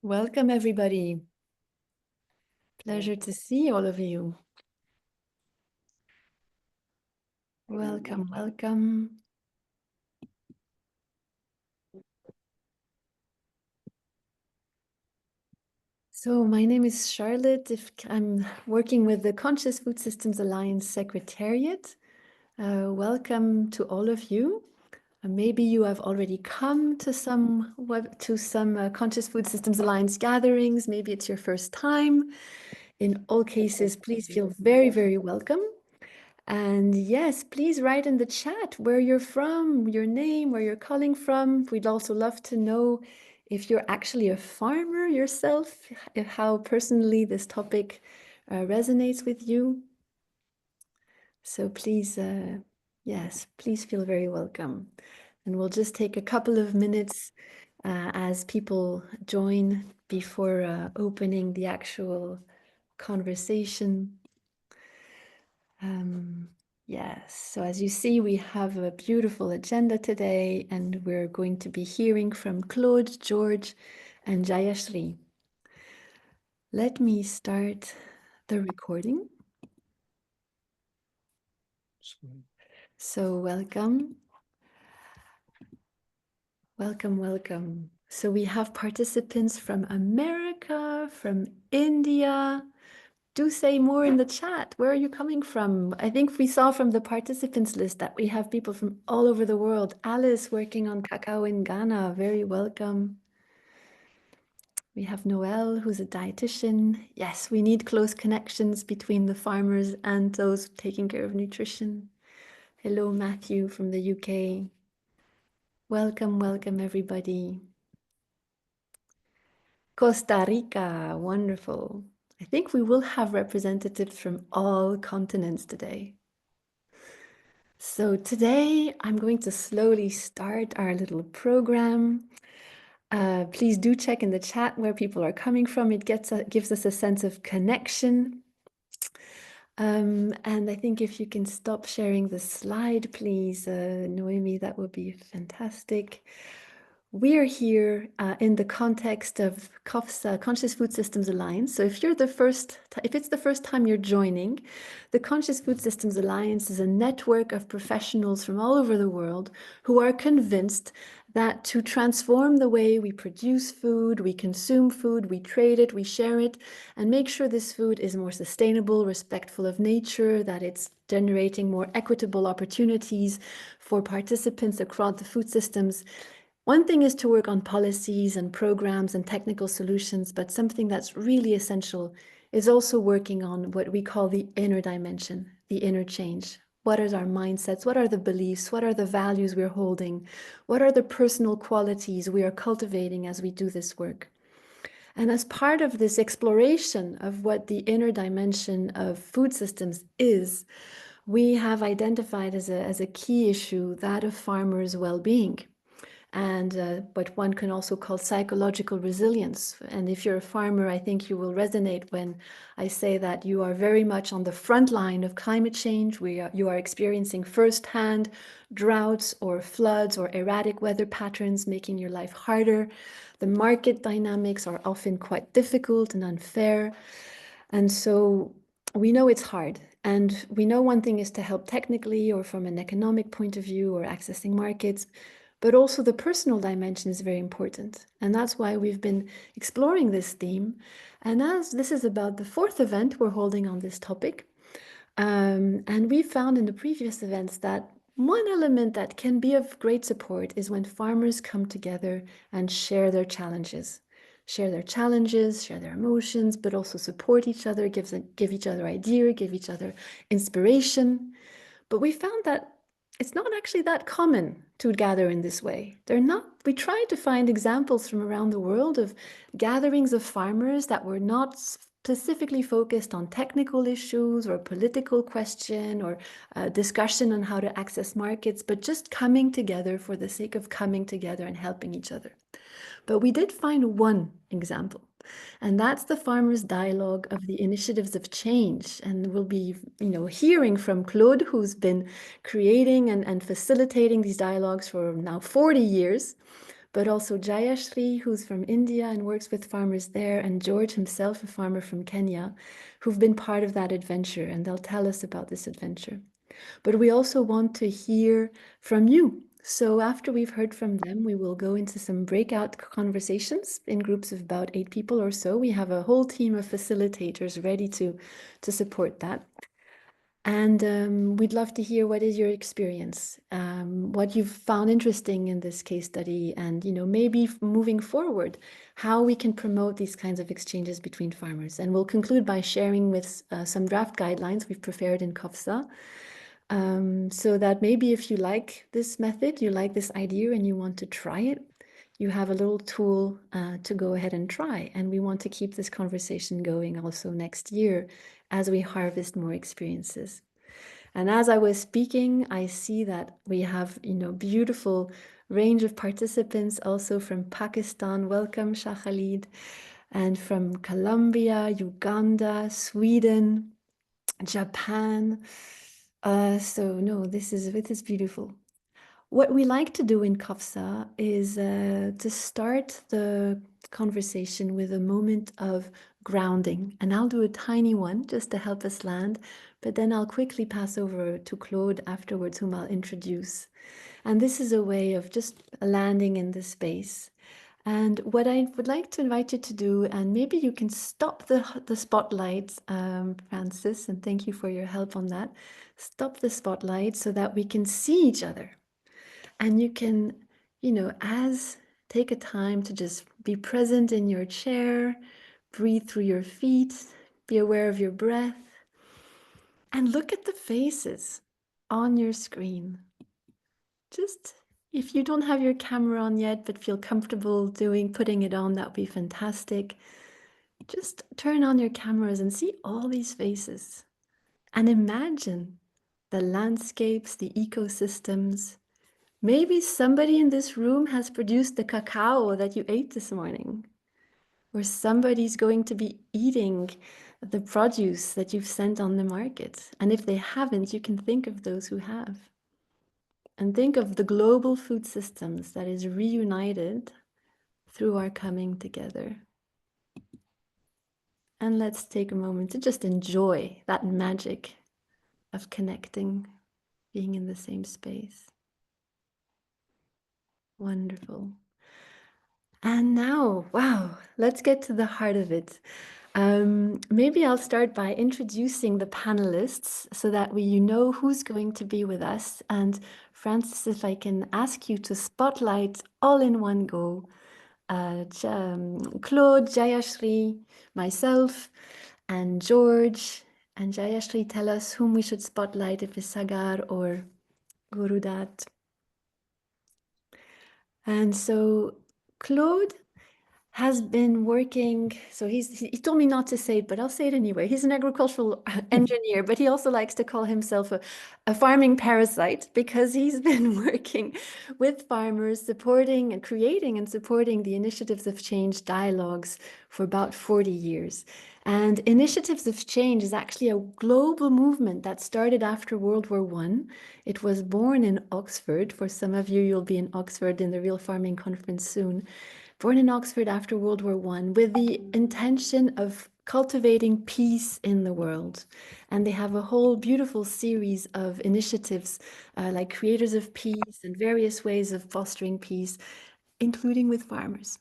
Welcome, everybody. Pleasure to see all of you. Welcome, welcome. So my name is Charlotte. I'm working with the Conscious Food Systems Alliance Secretariat. Welcome to all of you. Maybe you have already come to some Conscious Food Systems Alliance gatherings. Maybe it's your first time. In all cases, please feel very, very welcome. And yes, please write in the chat where you're from, your name, where you're calling from. We'd also love to know if you're actually a farmer yourself, how personally this topic resonates with you. So please, yes, please feel very welcome. And we'll just take a couple of minutes as people join before opening the actual conversation. Yes, so as you see, we have a beautiful agenda today, and we're going to be hearing from Claude, George, and Jayashri. Let me start the recording. So welcome. Welcome, welcome. So we have participants from America, from India. Do say more in the chat. Where are you coming from? I think we saw from the participants list that we have people from all over the world. Alice working on cacao in Ghana. Very welcome. We have Noelle, who's a dietitian. Yes, we need close connections between the farmers and those taking care of nutrition. Hello, Matthew from the UK. Welcome, welcome, everybody. Costa Rica, wonderful. I think we will have representatives from all continents today. So today I'm going to slowly start our little program. Please do check in the chat where people are coming from. It gives us a sense of connection. And I think if you can stop sharing the slide, please, Noemi, that would be fantastic. We are here in the context of CoFSA, Conscious Food Systems Alliance. So if it's the first time you're joining, the Conscious Food Systems Alliance is a network of professionals from all over the world who are convinced that to transform the way we produce food, we consume food, we trade it, we share it, and make sure this food is more sustainable, respectful of nature, that it's generating more equitable opportunities for participants across the food systems. One thing is to work on policies and programs and technical solutions, but something that's really essential is also working on what we call the inner dimension, the inner change. What are our mindsets? What are the beliefs? What are the values we're holding? What are the personal qualities we are cultivating as we do this work? And as part of this exploration of what the inner dimension of food systems is, we have identified as a key issue that of farmers' well-being. And what one can also call psychological resilience. And if you're a farmer, I think you will resonate when I say that you are very much on the front line of climate change. You are experiencing firsthand droughts or floods or erratic weather patterns, making your life harder. The market dynamics are often quite difficult and unfair. And so we know it's hard. And we know one thing is to help technically or from an economic point of view or accessing markets. But also the personal dimension is very important. And that's why we've been exploring this theme. And as this is about the fourth event we're holding on this topic, and we found in the previous events that one element that can be of great support is when farmers come together and share their challenges. Share their emotions, but also support each other, give each other ideas, give each other inspiration. But we found that it's not actually that common to gather in this way. We tried to find examples from around the world of gatherings of farmers that were not specifically focused on technical issues or political question or discussion on how to access markets, but just coming together for the sake of coming together and helping each other. But we did find one example, and that's the Farmers' Dialogue of the Initiatives of Change. And we'll be, hearing from Claude, who's been creating and facilitating these dialogues for now 40 years. but also Jayashri, who's from India and works with farmers there, and George himself, a farmer from Kenya, who've been part of that adventure, and they'll tell us about this adventure. But we also want to hear from you. So after we've heard from them, we will go into some breakout conversations in groups of about 8 people or so. We have a whole team of facilitators ready to support that. And we'd love to hear what is your experience, what you've found interesting in this case study, and maybe moving forward, how we can promote these kinds of exchanges between farmers. And we'll conclude by sharing with some draft guidelines we've prepared in CoFSA, so that maybe if you like this method, you like this idea, and you want to try it, you have a little tool to go ahead and try. And we want to keep this conversation going also next year as we harvest more experiences. And as I was speaking, I see that we have, beautiful range of participants also from Pakistan. Welcome, Shah Khalid. And from Colombia, Uganda, Sweden, Japan. So no, this is beautiful. What we like to do in CoFSA is to start the conversation with a moment of grounding. And I'll do a tiny one just to help us land, but then I'll quickly pass over to Claude afterwards, whom I'll introduce. And this is a way of just landing in the space. And what I would like to invite you to do, and maybe you can stop the spotlight, Francis, and thank you for your help on that. Stop the spotlight so that we can see each other. And you can, as take a time to just be present in your chair, breathe through your feet, be aware of your breath, and look at the faces on your screen. Just if you don't have your camera on yet, but feel comfortable putting it on, that would be fantastic. Just turn on your cameras and see all these faces. And imagine the landscapes, the ecosystems. Maybe somebody in this room has produced the cacao that you ate this morning, or somebody's going to be eating the produce that you've sent on the market. And if they haven't, you can think of those who have. And think of the global food systems that is reunited through our coming together. And let's take a moment to just enjoy that magic of connecting, being in the same space. Wonderful. And now, wow, let's get to the heart of it. Maybe I'll start by introducing the panelists so that you know who's going to be with us. And Francis, if I can ask you to spotlight all in one go, Claude, Jayashri, myself, and George. And Jayashri, tell us whom we should spotlight, if it's Sagar or Gurudat. And so Claude has been working, so he told me not to say it, but I'll say it anyway. He's an agricultural engineer, but he also likes to call himself a farming parasite because he's been working with farmers, supporting and creating and supporting the initiatives of change dialogues for about 40 years. And Initiatives of Change is actually a global movement that started after World War I. It was born in Oxford. For some of you, you'll be in Oxford in the Real Farming Conference soon. Born in Oxford after World War I, with the intention of cultivating peace in the world. And they have a whole beautiful series of initiatives like Creators of Peace and various ways of fostering peace, including with farmers.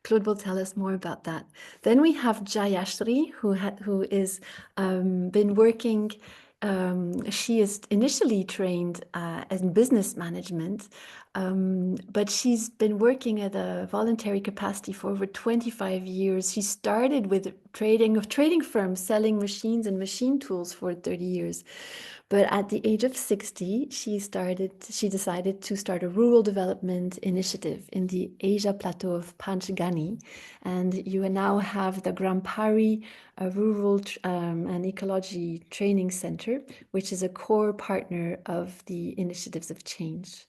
Claude will tell us more about that. Then we have Jayashri, who is been working. She is initially trained in business management, but she's been working at a voluntary capacity for over 25 years. She started with trading firms selling machines and machine tools for 30 years. But at the age of 60, she decided to start a rural development initiative in the Asia Plateau of Panchgani. And you now have the Grampari Rural and Ecology Training Center, which is a core partner of the Initiatives of Change.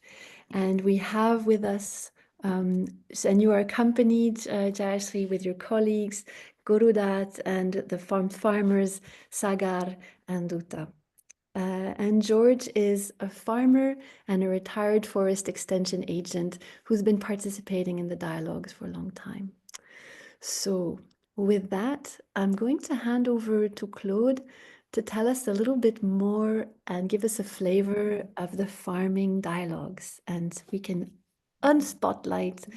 And we have with us, and you are accompanied, Jayashri, with your colleagues, Gurudat, and the farmers, Sagar and Uta. And George is a farmer and a retired forest extension agent who's been participating in the dialogues for a long time. So, with that, I'm going to hand over to Claude to tell us a little bit more and give us a flavor of the farming dialogues. And we can unspotlight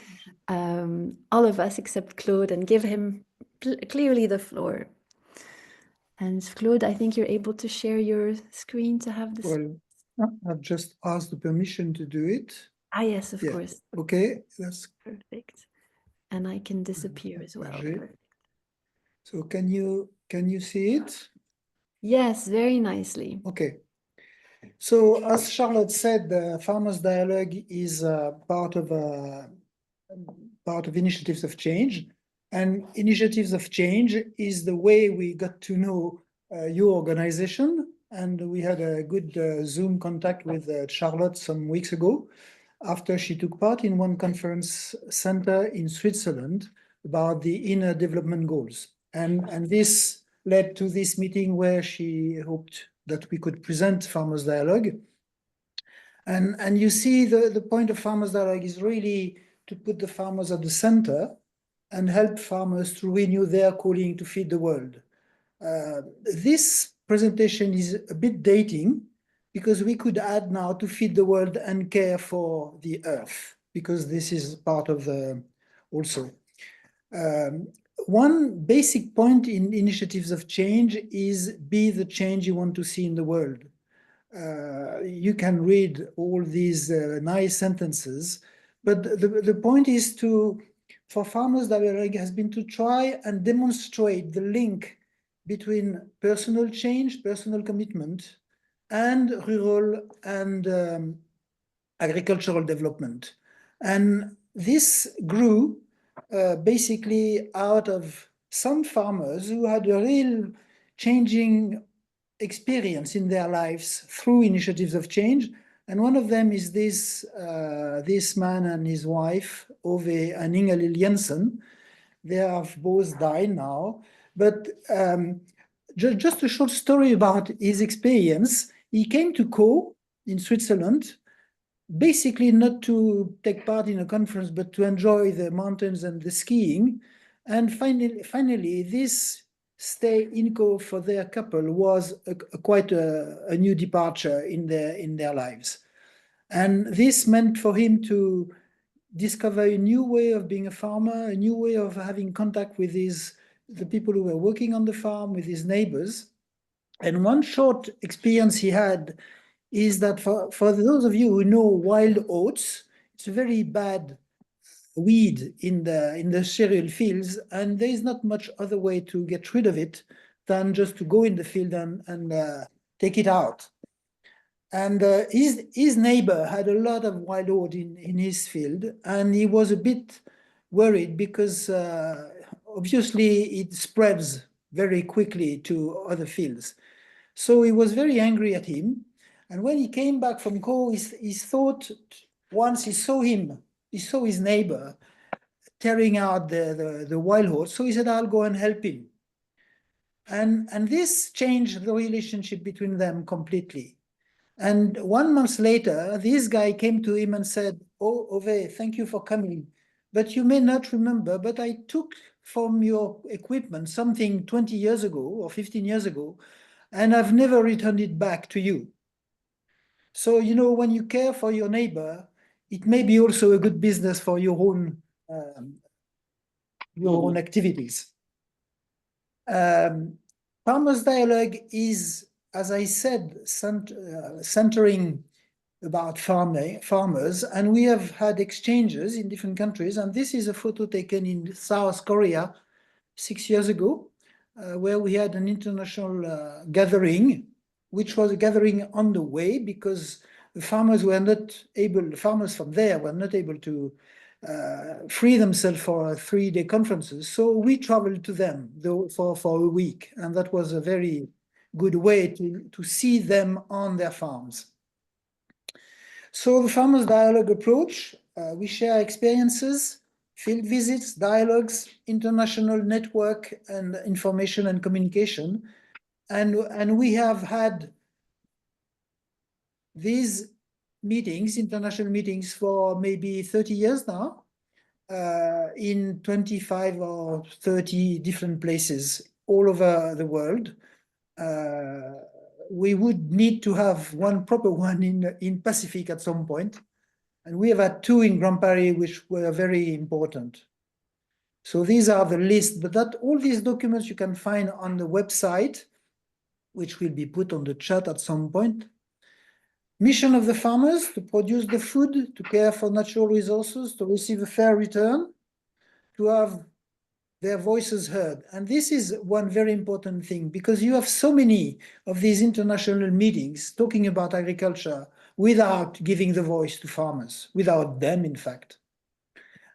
all of us except Claude and give him clearly the floor. And Claude, I think you're able to share your screen to have this. Well, I've just asked the permission to do it. Ah, yes, of course. Okay, that's Perfect. And I can disappear as well. Perfect. So can you see it? Yes, very nicely. Okay. So as Charlotte said, the Farmers Dialogue is part of Initiatives of Change. And Initiatives of Change is the way we got to know your organization. And we had a good Zoom contact with Charlotte some weeks ago after she took part in one conference center in Switzerland about the inner development goals. And this led to this meeting where she hoped that we could present Farmers Dialogue. And you see the point of Farmers Dialogue is really to put the farmers at the center and help farmers to renew their calling to feed the world. This presentation is a bit dating because we could add now to feed the world and care for the earth, because this is part of the also. One basic point in Initiatives of Change is be the change you want to see in the world. You can read all these nice sentences, but the point is for Farmers Dialogue has been to try and demonstrate the link between personal change, personal commitment, and rural and agricultural development. And this grew basically out of some farmers who had a real changing experience in their lives through Initiatives of Change. And one of them is this man and his wife, Ove and Inga-Lill Jensen. They have both died now. But just a short story about his experience. He came to Co in Switzerland, basically not to take part in a conference, but to enjoy the mountains and the skiing. And finally, this stay in Co for their couple was quite a new departure in their lives. And this meant for him to discover a new way of being a farmer, a new way of having contact with the people who were working on the farm, with his neighbors. And one short experience he had is that for those of you who know wild oats, it's a very bad weed in the cereal fields, and there is not much other way to get rid of it than just to go in the field and take it out. And his neighbor had a lot of wild oat in his field, and he was a bit worried because obviously it spreads very quickly to other fields. So he was very angry at him. And when he came back from Co, he thought, once he saw his neighbor tearing out the wild oats, so he said, I'll go and help him. And this changed the relationship between them completely. And 1 month later, this guy came to him and said, oh, Ove, thank you for coming. But you may not remember, but I took from your equipment something 20 years ago or 15 years ago, and I've never returned it back to you. So, when you care for your neighbor, it may be also a good business for your own activities. Farmers Dialogue is, as I said, centering about farmers, and we have had exchanges in different countries. And this is a photo taken in South Korea 6 years ago, where we had an international gathering, which was a gathering on the way because the farmers from there were not able to free themselves for 3-day conferences. So we traveled to them for a week, and that was a very good way to see them on their farms. So the Farmers Dialogue approach, we share experiences, field visits, dialogues, international network, and information and communication. And we have had these meetings, international meetings, for maybe 30 years now, in 25 or 30 different places all over the world. We would need to have one proper one in Pacific at some point. And we have had two in Grand Paris, which were very important. So these are the list, but that all these documents you can find on the website, which will be put on the chat at some point. Mission of the farmers: to produce the food, to care for natural resources, to receive a fair return, to have their voices heard. And this is one very important thing, because you have so many of these international meetings talking about agriculture without giving the voice to farmers, without them, in fact.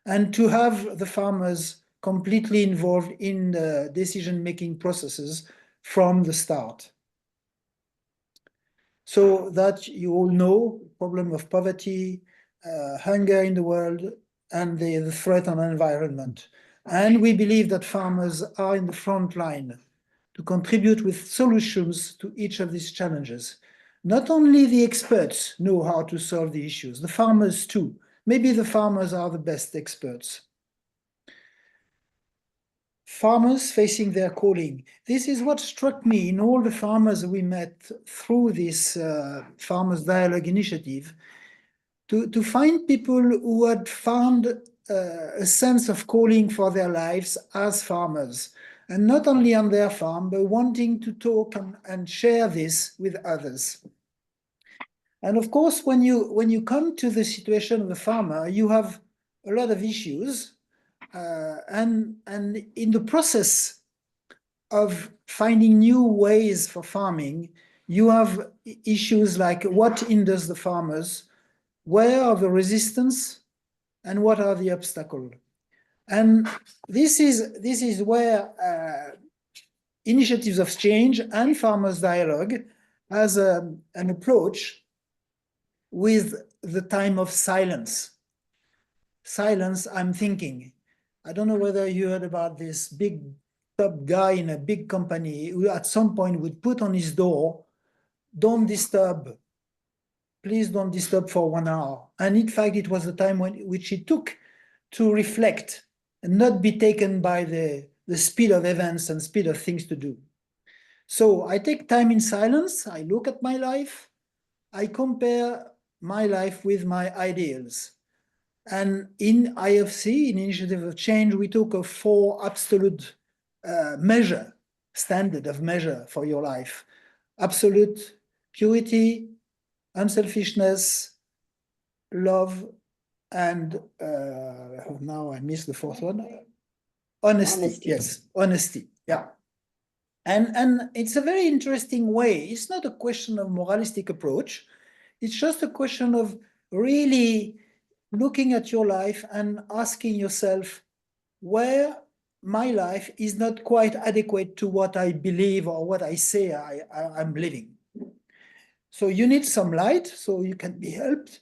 And to have the farmers completely involved in the decision-making processes from the start. So that you all know, problem of poverty, hunger in the world, and the threat on the environment. And we believe that farmers are in the front line to contribute with solutions to each of these challenges. Not only the experts know how to solve the issues, the farmers too. Maybe the farmers are the best experts. Farmers facing their calling. This is what struck me in all the farmers we met through this Farmers Dialogue initiative, to find people who had found a sense of calling for their lives as farmers, and not only on their farm, but wanting to talk and share this with others. And of course, when you come to the situation of the farmer, you have a lot of issues. And in the process of finding new ways for farming, you have issues like what hinders the farmers, where are the resistance, and what are the obstacles. And this is where initiatives of change and farmers dialogue has an approach with the time of silence. Silence, I'm thinking. I don't know whether you heard about this big top guy in a big company who at some point would put on his door, "Don't disturb, please don't disturb for 1 hour." And in fact, it was the time which he took to reflect and not be taken by the speed of events and speed of things to do. So I take time in silence, I look at my life, I compare my life with my ideals. And in IFC, in Initiative of Change, we took a 4 absolute standard of measure for your life: absolute purity, unselfishness, love, and now I missed the 4th one. Honesty. Yes, honesty. Yeah. And it's a very interesting way. It's not a question of moralistic approach. It's just a question of really looking at your life and asking yourself where my life is not quite adequate to what I believe or what I say I'm living. So you need some light so you can be helped.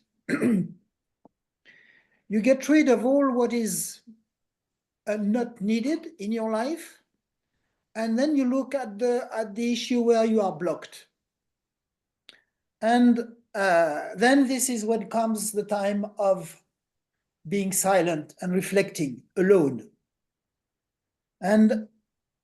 You get rid of all what is not needed in your life, and then you look at the issue where you are blocked. And then this is when comes the time of being silent and reflecting alone. And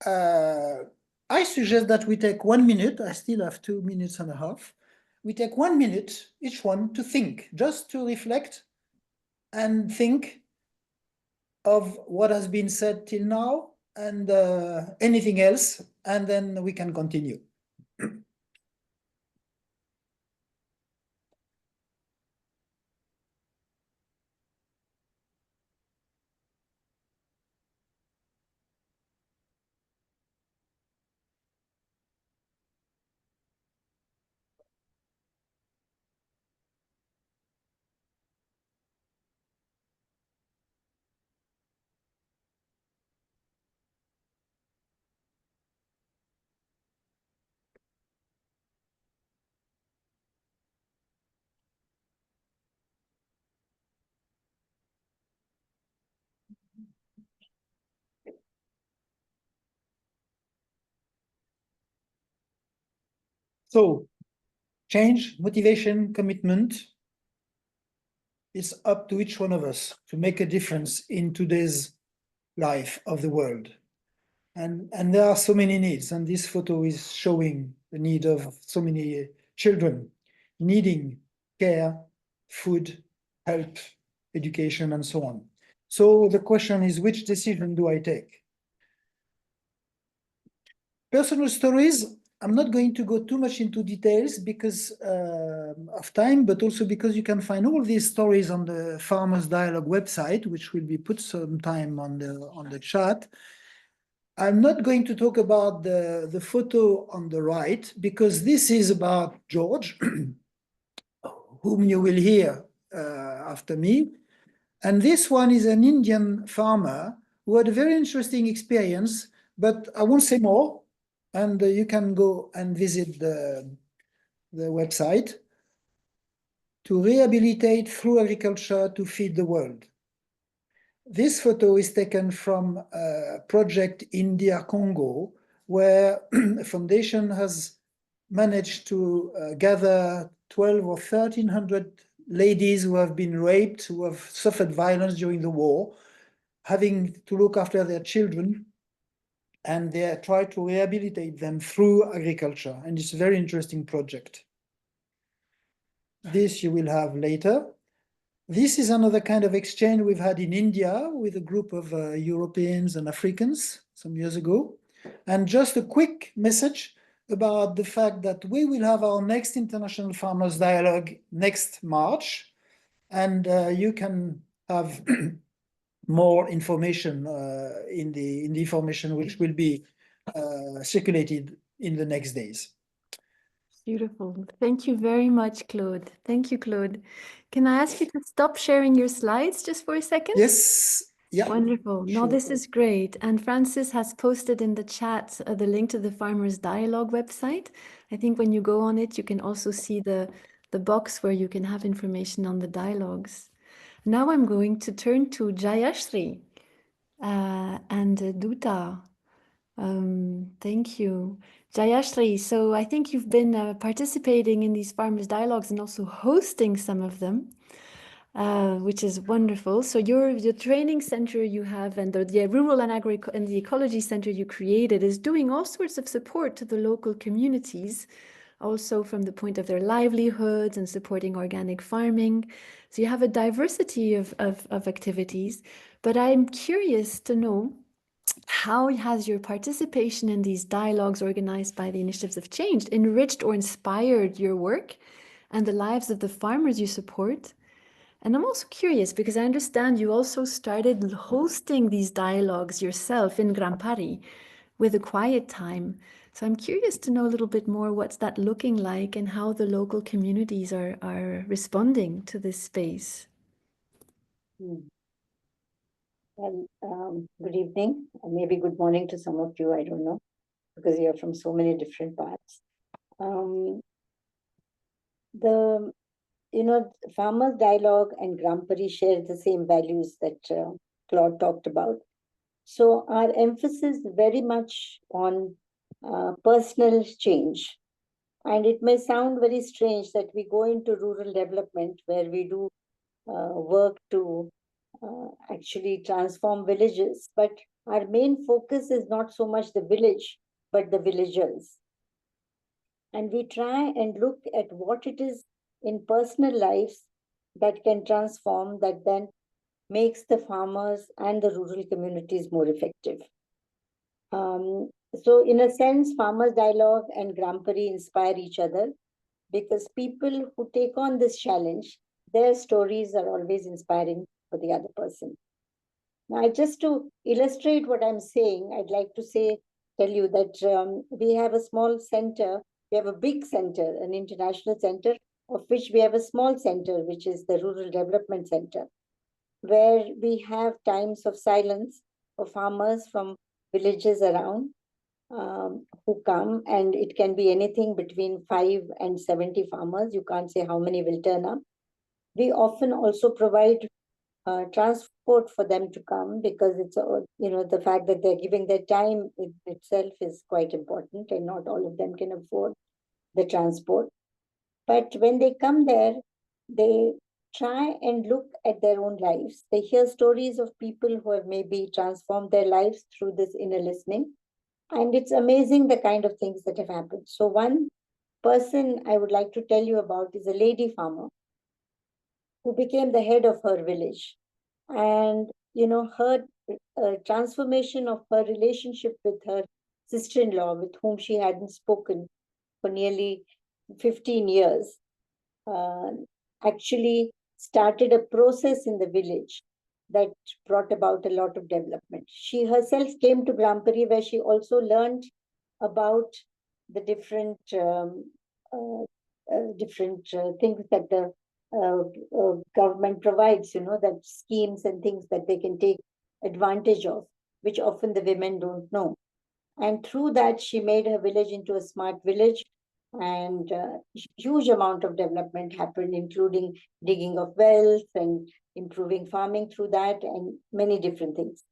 I suggest that we take 1 minute. I still have 2 minutes and a half. We take 1 minute, each one, to think, just to reflect and think of what has been said till now and anything else, and then we can continue. So Change, motivation, commitment. It's up to each one of us to make a difference in today's life of the world. And there are so many needs, and this photo is showing the need of so many children needing care, food, help, education, and so on. So the question is, which decision do I take? Personal stories, I'm not going to go too much into details because of time, but also because you can find all these stories on the Farmers Dialogue website, which will be put sometime on the chat. I'm not going to talk about the photo on the right because this is about George, whom you will hear after me. And this one is an Indian farmer who had a very interesting experience, but I won't say more. And you can go and visit the website to rehabilitate through agriculture to feed the world. This photo is taken from a project in DR Congo, where a foundation has managed to gather 12 or 1,300 ladies who have been raped, who have suffered violence during the war, having to look after their children, and they try to rehabilitate them through agriculture. And it's a very interesting project. This you will have later. This is another kind of exchange we've had in India with a group of Europeans and Africans some years ago. And just a quick message about the fact that we will have our next International Farmers Dialogue next March. And you can have more information in the information which will be circulated in the next days. Beautiful. Thank you very much, Claude. Thank you, Claude. Can I ask you to stop sharing your slides just for a second? Yes. Yeah. Wonderful. No, Sure. this is great. And Francis has posted in the chat the link to the Farmers Dialogue website. I think when you go on it, you can also see the box where you can have information on the dialogues. Now I'm going to turn to Jayashri and Duta. Thank you. Jayashri, so I think you've been participating in these Farmers Dialogues and also hosting some of them. Which is wonderful. So your training center you have and the rural and the ecology center you created is doing all sorts of support to the local communities, also from the point of their livelihoods and supporting organic farming. So you have a diversity of activities, but I'm curious to know, how has your participation in these dialogues organized by the Initiatives of Change enriched or inspired your work and the lives of the farmers you support? And I'm also curious because I understand you also started hosting these dialogues yourself in Grampari with a quiet time. So I'm curious to know a little bit more what's that looking like and how the local communities are responding to this space. Well, good evening, or maybe good morning to some of you, I don't know, because you're from so many different parts. Farmers Dialogue and Grampari share the same values that Claude talked about. So our emphasis very much on personal change. And it may sound very strange that we go into rural development where we do work to actually transform villages, but our main focus is not so much the village, but the villagers. And we try and look at what it is in personal lives that can transform, that then makes the farmers and the rural communities more effective. So in a sense, Farmers Dialogue and Grampari inspire each other because people who take on this challenge, their stories are always inspiring for the other person. Now, just to illustrate what I'm saying, I'd like to tell you that we have a small center. We have a big center, an international center, of which we have a small center, which is the Rural Development Center, where we have times of silence for farmers from villages around who come, and it can be anything between 5 and 70 farmers. You can't say how many will turn up. We often also provide transport for them to come because it's, the fact that they're giving their time itself is quite important, and not all of them can afford the transport. But when they come there, they try and look at their own lives. They hear stories of people who have maybe transformed their lives through this inner listening. And it's amazing the kind of things that have happened. So, one person I would like to tell you about is a lady farmer who became the head of her village. And, her transformation of her relationship with her sister in law, with whom she hadn't spoken for nearly 15 years, uh, actually started a process in the village that brought about a lot of development. She herself came to Grampari, where she also learned about the different things that the government provides, that schemes and things that they can take advantage of, which often the women don't know. And through that, she made her village into a smart village, and huge amount of development happened, including digging of wells and improving farming through that, and many different things,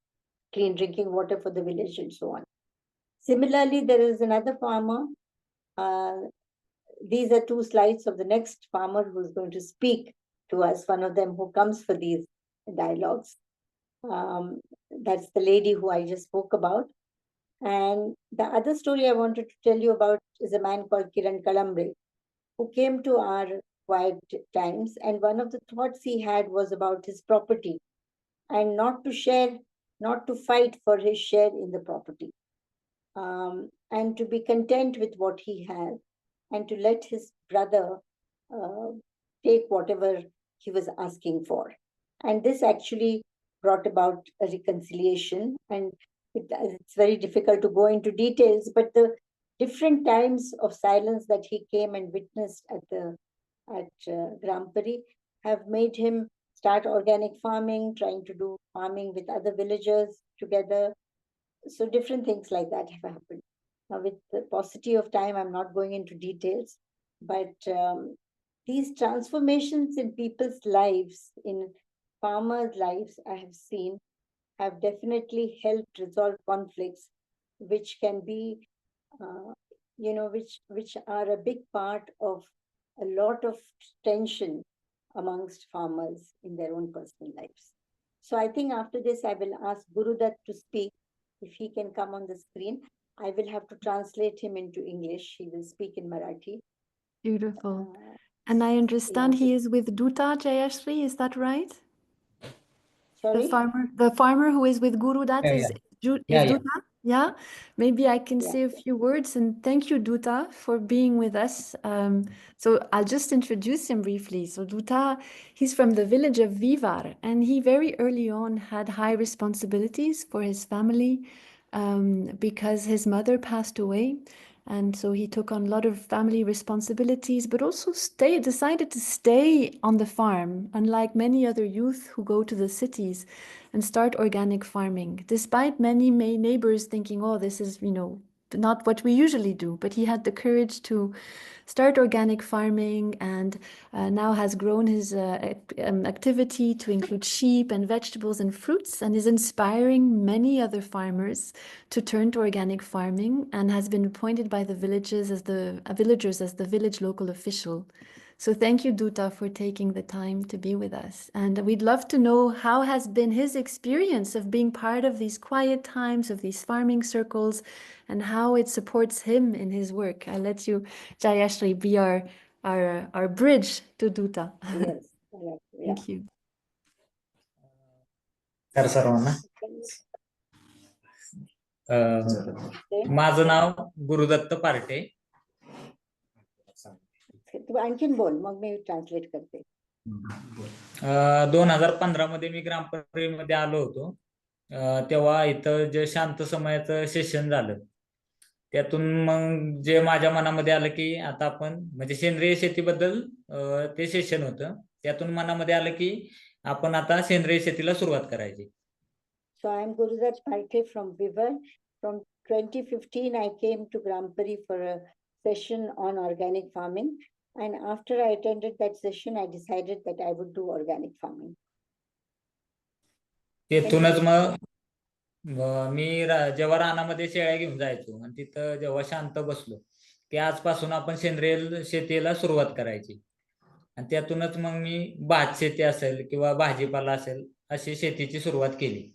clean drinking water for the village and so on. Similarly, there is another farmer. These are two slides of the next farmer who's going to speak to us, one of them who comes for these dialogues. That's the lady who I just spoke about. And the other story I wanted to tell you about is a man called Kiran Kalambre, who came to our quiet times. And one of the thoughts he had was about his property, and not to share, not to fight for his share in the property, and to be content with what he has, and to let his brother uh, take whatever he was asking for. And this actually brought about a reconciliation. And it's very difficult to go into details, but the different times of silence that he came and witnessed at Grampari have made him start organic farming, trying to do farming with other villagers together. So different things like that have happened. Now, with the paucity of time, I'm not going into details, but these transformations in people's lives, in farmers' lives, I have seen, have definitely helped resolve conflicts, which can be, which are a big part of a lot of tension amongst farmers in their own personal lives. So I think after this, I will ask Gurudat to speak. If he can come on the screen, I will have to translate him into English. He will speak in Marathi. Beautiful. And I understand he is with Duta Jayashri, is that right? Sorry? The farmer who is with Guru Dat is Duta? Yeah, maybe I can say a few words, and thank you, Duta, for being with us. So I'll just introduce him briefly. So Duta, he's from the village of Vivar, and he very early on had high responsibilities for his family because his mother passed away. And so he took on a lot of family responsibilities, but also decided to stay on the farm, unlike many other youth who go to the cities and start organic farming, despite many neighbors thinking, oh, this is, not what we usually do. But he had the courage to start organic farming, and now has grown his activity to include sheep and vegetables and fruits, and is inspiring many other farmers to turn to organic farming, and has been appointed by the villagers as the village local official. So thank you, Duta, for taking the time to be with us. And we'd love to know how has been his experience of being part of these quiet times, of these farming circles, and how it supports him in his work. I'll let you, Jayashri, be our bridge to Duta. Yes. Thank you. सर्वांना माझं नाव Gurudatt Partey. तू आणखीन बोल, मग मी translate करते. 2015 मध्ये मी ग्रामपंचायतीमध्ये आलो होतो. तेव्हा इथं जे शांत समयाचं सेशन झालं, त्यातून मग जे माझ्या मनामध्ये आलं की आता आपण म्हणजे सेंद्रिय शेतीबद्दल ते सेशन होतं. त्यातून मनामध्ये आलं की आपण आता सेंद्रिय शेतीला सुरुवात करायची. So I am Gurudat Palte from Vivar. From 2015, I came to Grampari for a session on organic farming. And after I attended that session, I decided that I would do organic farming. तिथूनच मग मी जेव्हा रानामध्ये शेळ्या घेऊन जायचो आणि तिथं जेव्हा शांत बसलो की आजपासून आपण सेंद्रिय शेतीला सुरुवात करायची. आणि त्यातूनच मग मी भात शेती असेल किंवा भाजीपाला असेल अशी शेतीची सुरुवात केली.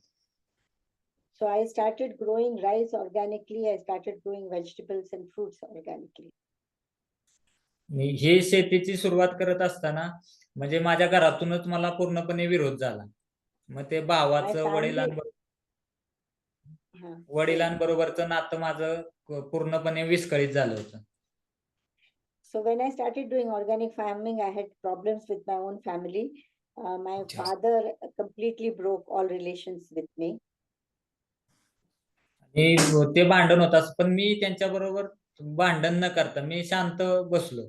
So I started growing rice organically. I started growing vegetables and fruits organically. हे शेतीची सुरुवात करत असताना म्हणजे माझ्या घरातूनच मला पूर्णपणे विरोध झाला. मग ते My भावाचं family, वडिलांबरोबरचं नातं माझं पूर्णपणे विस्कळीत झालं होतं. so when I started doing organic farming, I had problems with my own family. My father completely broke all relations with me. ते भांडण होत असं, पण मी त्यांच्याबरोबर भांडण न करता मी शांत बसलो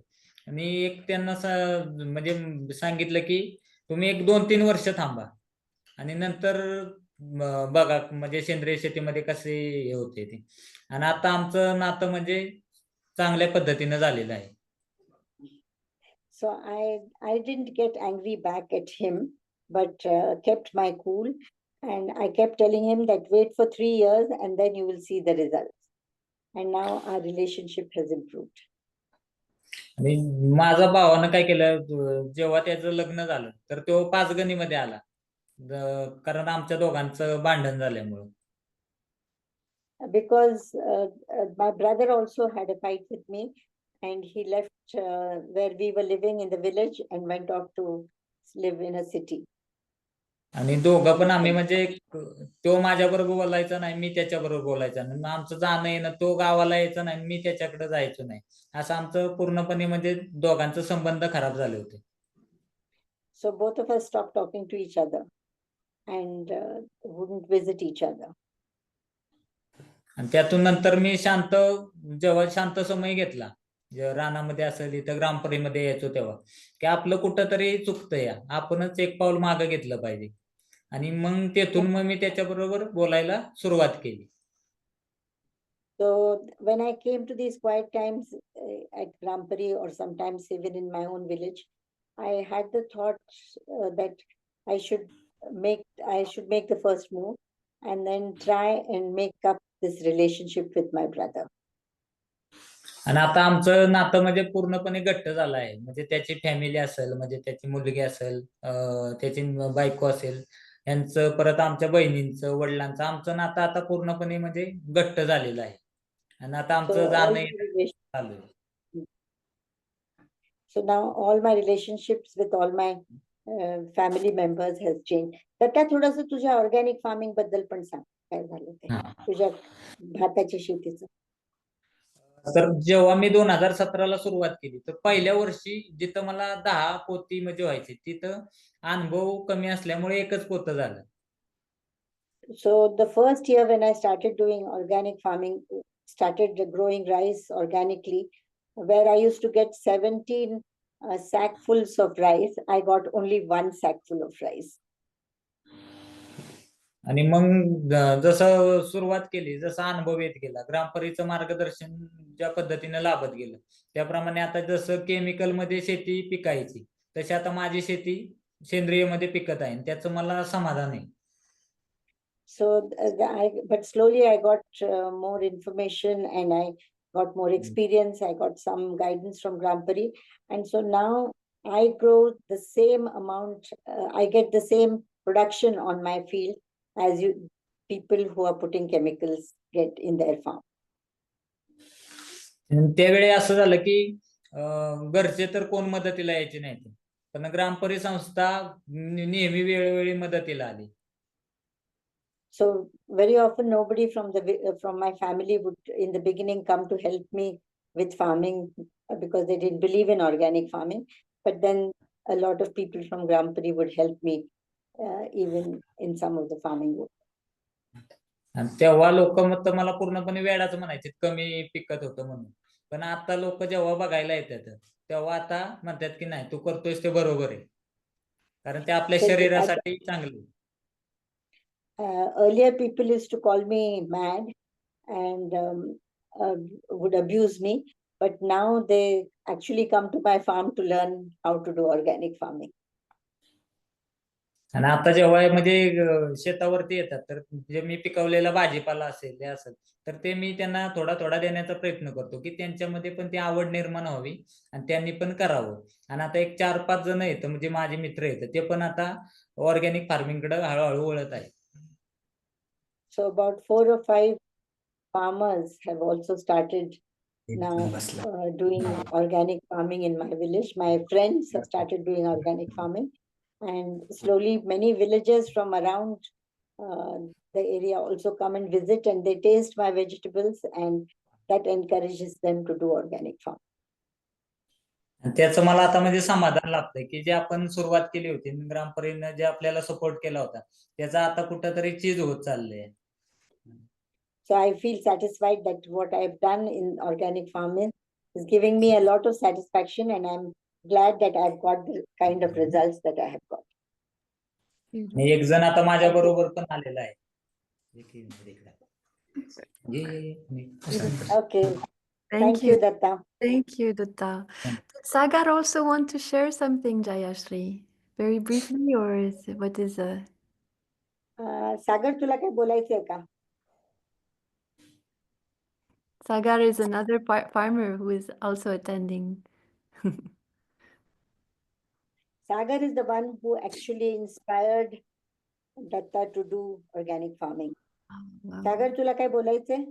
आणि एक त्यांना म्हणजे सांगितलं की तुम्ही 1-2-3 वर्ष थांबा आणि नंतर बघा म्हणजे सेंद्रिय शेतीमध्ये कसे हे होते ते. आणि आता आमचं नातं म्हणजे चांगल्या पद्धतीनं झालेलं आहे. So I didn't get angry back at him, but kept my cool. And I kept telling him that wait for 3 years and then you will see the results. And now our relationship has improved. आणि माझ्या भावानं काय केलं, जेव्हा त्याचं लग्न झालं तर तो पाचगणीमध्ये आला, कारण आमच्या दोघांचं भांडण झाल्यामुळं. Because my brother also had a fight with me, and he left where we were living in the village and went off to live in a city. आणि दोघं पण आम्ही म्हणजे तो माझ्याबरोबर बोलायचा नाही, मी त्याच्याबरोबर बोलायचा नाही. आमचं जाणं येणं, तो गावाला यायचं नाही, मी त्याच्याकडे जायचो नाही. असं आमचं पूर्णपणे म्हणजे दोघांचे संबंध खराब झाले होते. So both of us stopped talking to each other and wouldn't visit each other. आणि त्यातून नंतर मी जेव्हा शांत समय घेतला, जेव्हा रानामध्ये असेल इथं ग्रामपरीमध्ये यायचो तेव्हा, की आपलं कुठंतरी चुकतंय, आपणच एक पाऊल मागं घेतलं पाहिजे. आणि मग तेथून मग मी त्याच्याबरोबर बोलायला सुरुवात केली. So when I came to these quiet times at Grampari or sometimes even in my own village, I had the thought that I should make the first move and then try and make up this relationship with my brother. आणि आता आमचं नातं म्हणजे पूर्णपणे घट्ट झालं आहे. म्हणजे त्याची फॅमिली असेल, म्हणजे त्याची मुलगी असेल, त्याची बायको असेल, यांचं, परत आमच्या बहिणींचं, वडिलांचं, आमचं नातं आता पूर्णपणे म्हणजे घट्ट झालेलं आहे. आणि आता So आमचं all जाणं my येणं relation- चालू आहे. So now all my relationships with all my family members has changed. तर त्या थोडंसं तुझ्या ऑर्गॅनिक फार्मिंग बद्दल पण सांग, काय झालं ते तुझ्या भाताच्या शेतीचं. तर जेव्हा मी 2017ला सुरुवात केली, तर पहिल्या वर्षी जिथं मला 10 पोती म्हणजे व्हायची, तिथं अनुभव कमी असल्यामुळे एकच पोतं झालं. So the first year when I started doing organic farming, started growing rice organically, where I used to get 17 sackfuls of rice, I got only 1 sackful of rice. आणि मग जसं सुरुवात केली, जसा अनुभव येत गेला, ग्रामपरीचं मार्गदर्शन ज्या पद्धतीने लाभत गेलं, त्याप्रमाणे आता जसं केमिकल मध्ये शेती पिकायची, तशी आता माझी शेती सेंद्रिय मध्ये पिकत आहे. त्याचं मला समाधान आहे. So but slowly I got more information and I got more experience. I got some guidance from Grampari, and so now I grow the same amount. I get the same production on my field as people who are putting chemicals get in their farm. त्यावेळी असं झालं की घरचे तर कोण मदतीला यायचे नाहीत, पण ग्रामपरी संस्था नेहमी वेळोवेळी मदतीला आली. So very often nobody from my family would in the beginning come to help me with farming because they didn't believe in organic farming. But then a lot of people from Grampari would help me even in some of the farming work. आणि तेव्हा लोक मग मला पूर्णपणे वेडाच म्हणायचे, कमी पिकत होतं म्हणून. पण आता लोक जेव्हा बघायला येतात, तेव्हा आता म्हणतात की नाही, तू करतोयस ते बरोबर आहे, कारण ते आपल्या शरीरासाठी चांगलं आहे. Earlier people used to call me mad and would abuse me, but now they actually come to my farm to learn how to do organic farming. आणि आता जेव्हा म्हणजे शेतावरती येतात तर जे मी पिकवलेला भाजीपाला असेल ते असेल तर ते मी त्यांना थोडा थोडा देण्याचा प्रयत्न करतो की त्यांच्यामध्ये पण ती आवड निर्माण व्हावी आणि त्यांनी पण करावं. आणि आता एक 4-5 जण आहेत म्हणजे माझे मित्र आहेत ते पण आता ऑर्गॅनिक फार्मिंगकडे हळूहळू वळत आहे. So about 4 or 5 farmers have also started now doing organic farming in my village. My friends have started doing organic farming, and slowly many villagers from around the area also come and visit, and they taste my vegetables, and that encourages them to do organic farming. आणि त्याचं मला आता म्हणजे समाधान लाभतंय की जे आपण सुरुवात केली होती ग्रामपरीनं जे आपल्याला सपोर्ट केला होता त्याचा आता कुठंतरी चीज होत चाललंय. So I feel satisfied that what I've done in organic farming is giving me a lot of satisfaction, and I'm glad that I've got the kind of results that I have got. आणि एक जण आता माझ्या बरोबर पण आलेला आहे. Okay. Thank Thank you. you, Datta. Thank you, Dutta. Did Sagar also want to share something, Jayashri? Very briefly, or what is सागर तुला काय बोलायचंय का? Sagar is another farmer who is also attending. Sagar is the one who actually inspired Datta to do organic farming. Wow. सागर तुला काय बोलायचंय?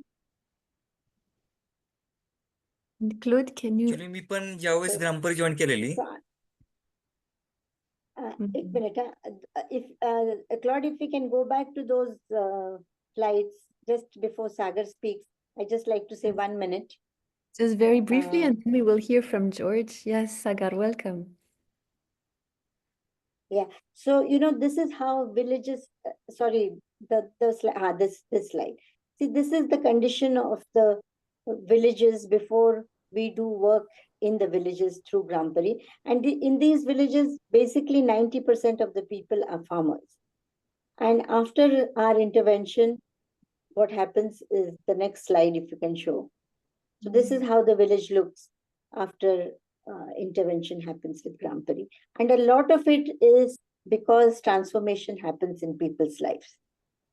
Claude, can you? Actually मी पण ज्यावेळेस ग्रामपरी join केलेली एक minute. If Claude, if we can go back to those slides just before Sagar speaks, I just like to say 1 minute. Just very briefly, and then we will hear from George. Yes, Sagar, welcome. Yeah. So this is how villages. Sorry, this slide. See, this is the condition of the villages before we do work in the villages through Grampari. And in these villages, basically 90% of the people are farmers. And after our intervention, what happens is the next slide, if you can show. So this is how the village looks after intervention happens with Grampari. And a lot of it is because transformation happens in people's lives.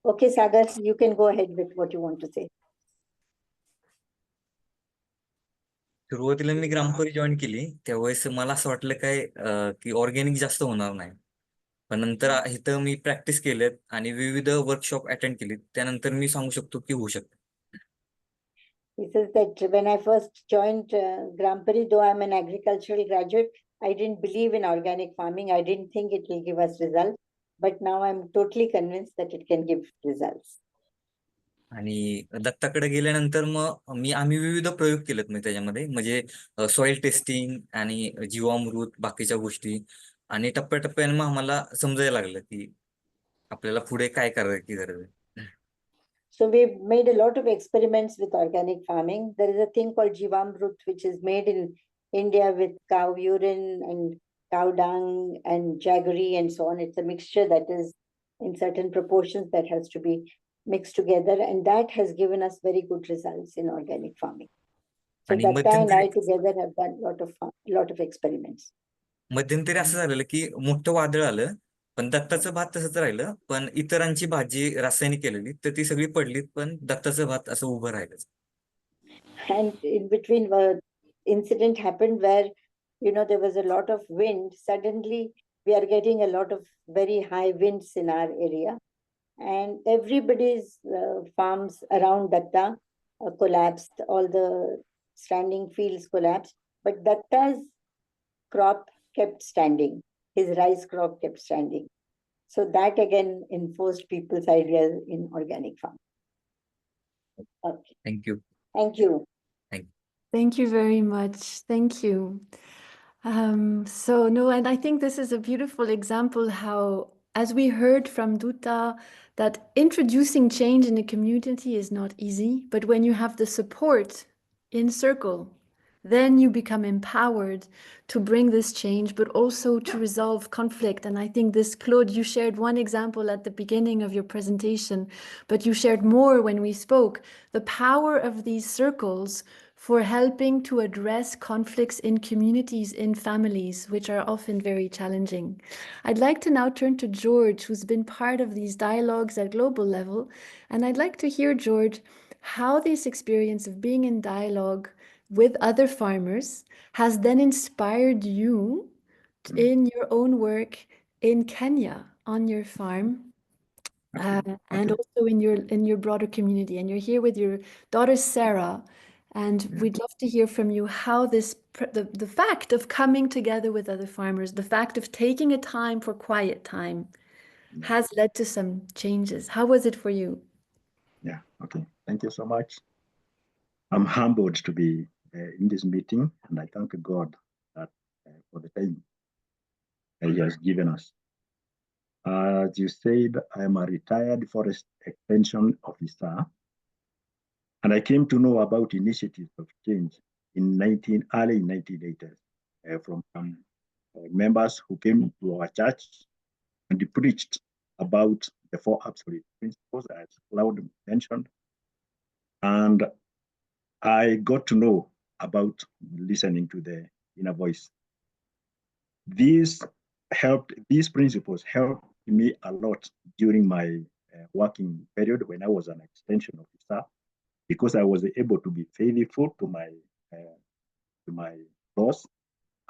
Okay, Sagar, you can go ahead with what you want to say. सुरुवातीला मी ग्रामपरी join केली त्यावेळेस मला असं वाटलं काय की organic जास्त होणार नाही, पण नंतर इथं मी प्रॅक्टिस केलेत आणि विविध वर्कशॉप अटेंड केलीत त्यानंतर मी सांगू शकतो की होऊ शकतं. He says that when I first joined Grampari, though I'm an agricultural graduate, I didn't believe in organic farming. I didn't think it will give us results. But now I'm totally convinced that it can give results. आणि दत्ताकडे गेल्यानंतर मग आम्ही विविध प्रयोग केलेत मी त्याच्यामध्ये म्हणजे soil testing आणि जीवामृत बाकीच्या गोष्टी आणि टप्प्याटप्प्याने मग आम्हाला समजायला लागलं की आपल्याला पुढे काय करायची गरज आहे. So we've made a lot of experiments with organic farming. There is a thing called Jivamrut, which is made in India with cow urine and cow dung and jaggery and so on. It's a mixture that is in certain proportions that has to be mixed together, and that has given us very good results in organic farming. So आणि Datta and I together have done lot of experiments. मध्यंतरी असं झालेलं की मोठं वादळ आलं पण दत्ताचं भात तसंच राहिलं, पण इतरांची भाजी रासायनिक केलेली तर ती सगळी पडलीत पण दत्ताचं भात असं उभं राहिलं. And in between, incident happened where there was a lot of wind. Suddenly we are getting a lot of very high winds in our area, and everybody's farms around Datta collapsed. All the standing fields collapsed, but Datta's crop kept standing. His rice crop kept standing. So that again enforced people's ideas in organic farming. Okay. Thank you. Thank you. Thank you very much. Thank you. And I think this is a beautiful example how, as we heard from Dutta, that introducing change in a community is not easy, but when you have the support in circle, then you become empowered to bring this change, but also to resolve conflict. And I think this, Claude, you shared one example at the beginning of your presentation, but you shared more when we spoke. The power of these circles for helping to address conflicts in communities, in families, which are often very challenging. I'd like to now turn to George, who's been part of these dialogues at global level. And I'd like to hear, George, how this experience of being in dialogue with other farmers has then inspired you in your own work in Kenya on your farm. And also in your broader community. And you're here with your daughter Sarah, and we'd love to hear from you how the fact of coming together with other farmers, the fact of taking a time for quiet time, has led to some changes. How was it for you? Yeah, okay. Thank you so much. I'm humbled to be in this meeting, and I thank God that for the time He has given us. As you said, I am a retired forest extension officer, and I came to know about initiatives of change in early 1980s from some members who came to our church and preached about the four absolute principles, as Claude mentioned. And I got to know about listening to the inner voice. These principles helped me a lot during my working period when I was an extension officer, because I was able to be faithful to my boss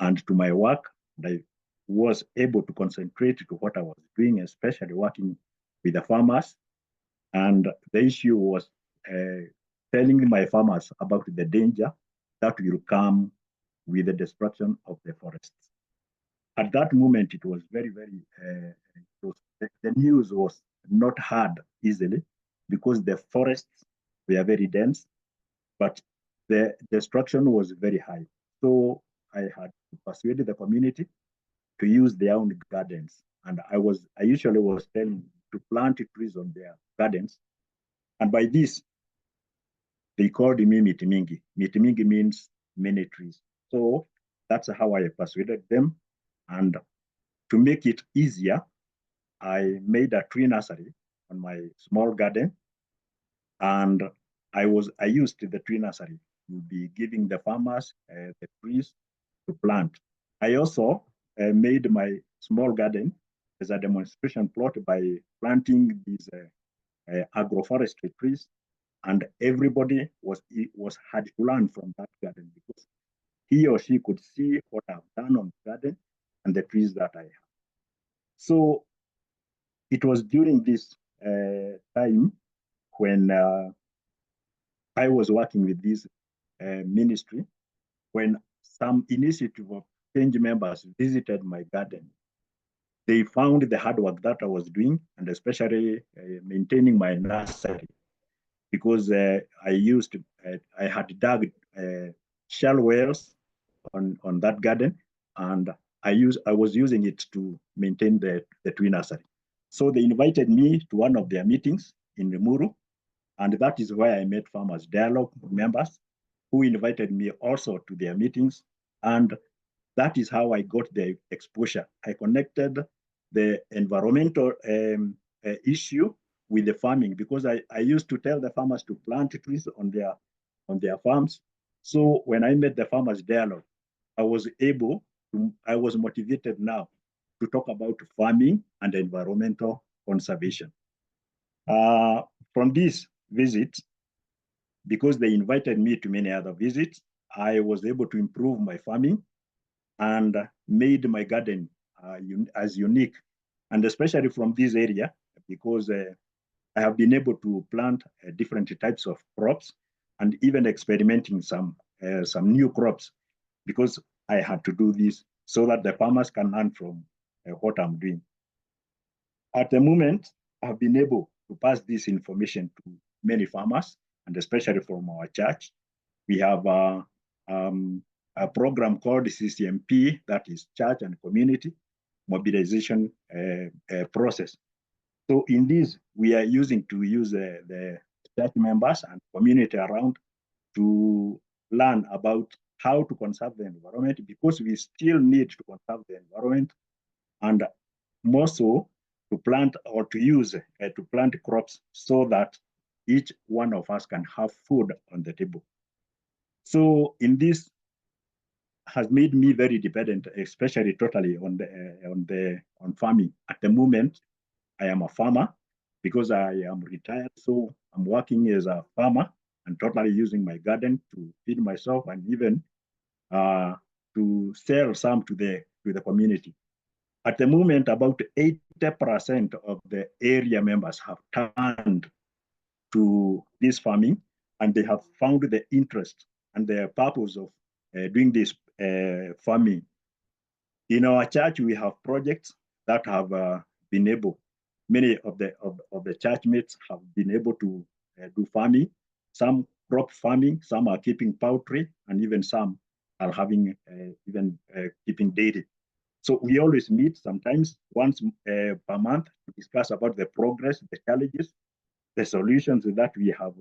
and to my work. And I was able to concentrate to what I was doing, especially working with the farmers. And the issue was telling my farmers about the danger that will come with the destruction of the forests. At that moment, it was very, very, the news was not heard easily because the forests were very dense, but the destruction was very high. So I had to persuade the community to use their own gardens. And I usually was telling to plant trees on their gardens. And by this, they called me Mitimingi. Mitimingi means many trees. So that's how I persuaded them. And to make it easier, I made a tree nursery on my small garden. And I used the tree nursery to be giving the farmers the trees to plant. I also made my small garden as a demonstration plot by planting these agroforestry trees, and everybody had to learn from that garden because he or she could see what I've done on the garden and the trees that I have. So it was during this time when I was working with this ministry, when some initiative of change members visited my garden. They found the hard work that I was doing, and especially maintaining my nursery, because I had dug shell wells on that garden, and I was using it to maintain the tree nursery. So they invited me to one of their meetings in Limuru, and that is where I met Farmers Dialogue members who invited me also to their meetings. And that is how I got the exposure. I connected the environmental issue with the farming, because I used to tell the farmers to plant trees on their farms. So when I met the Farmers Dialogue, I was motivated now to talk about farming and environmental conservation. From this visit, because they invited me to many other visits, I was able to improve my farming and made my garden as unique, and especially from this area, because I have been able to plant different types of crops and even experimenting some new crops, because I had to do this so that the farmers can learn from what I'm doing. At the moment, I've been able to pass this information to many farmers, and especially from our church. We have a program called CCMP, that is Church and Community Mobilization Process. So in this, we are using the church members and community around to learn about how to conserve the environment, because we still need to conserve the environment, and more so to plant or to plant crops so that each one of us can have food on the table. So in this has made me very dependent, especially totally on farming. At the moment, I am a farmer because I am retired. So I'm working as a farmer and totally using my garden to feed myself and even to sell some to the community. At the moment, about 80% of the area members have turned to this farming, and they have found the interest and the purpose of doing this farming. In our church, we have projects that have been able, many of the church mates have been able to do farming, some crop farming, some are keeping poultry, and even some are having even keeping dairy. So we always meet sometimes once per month to discuss about the progress, the challenges, the solutions that we have.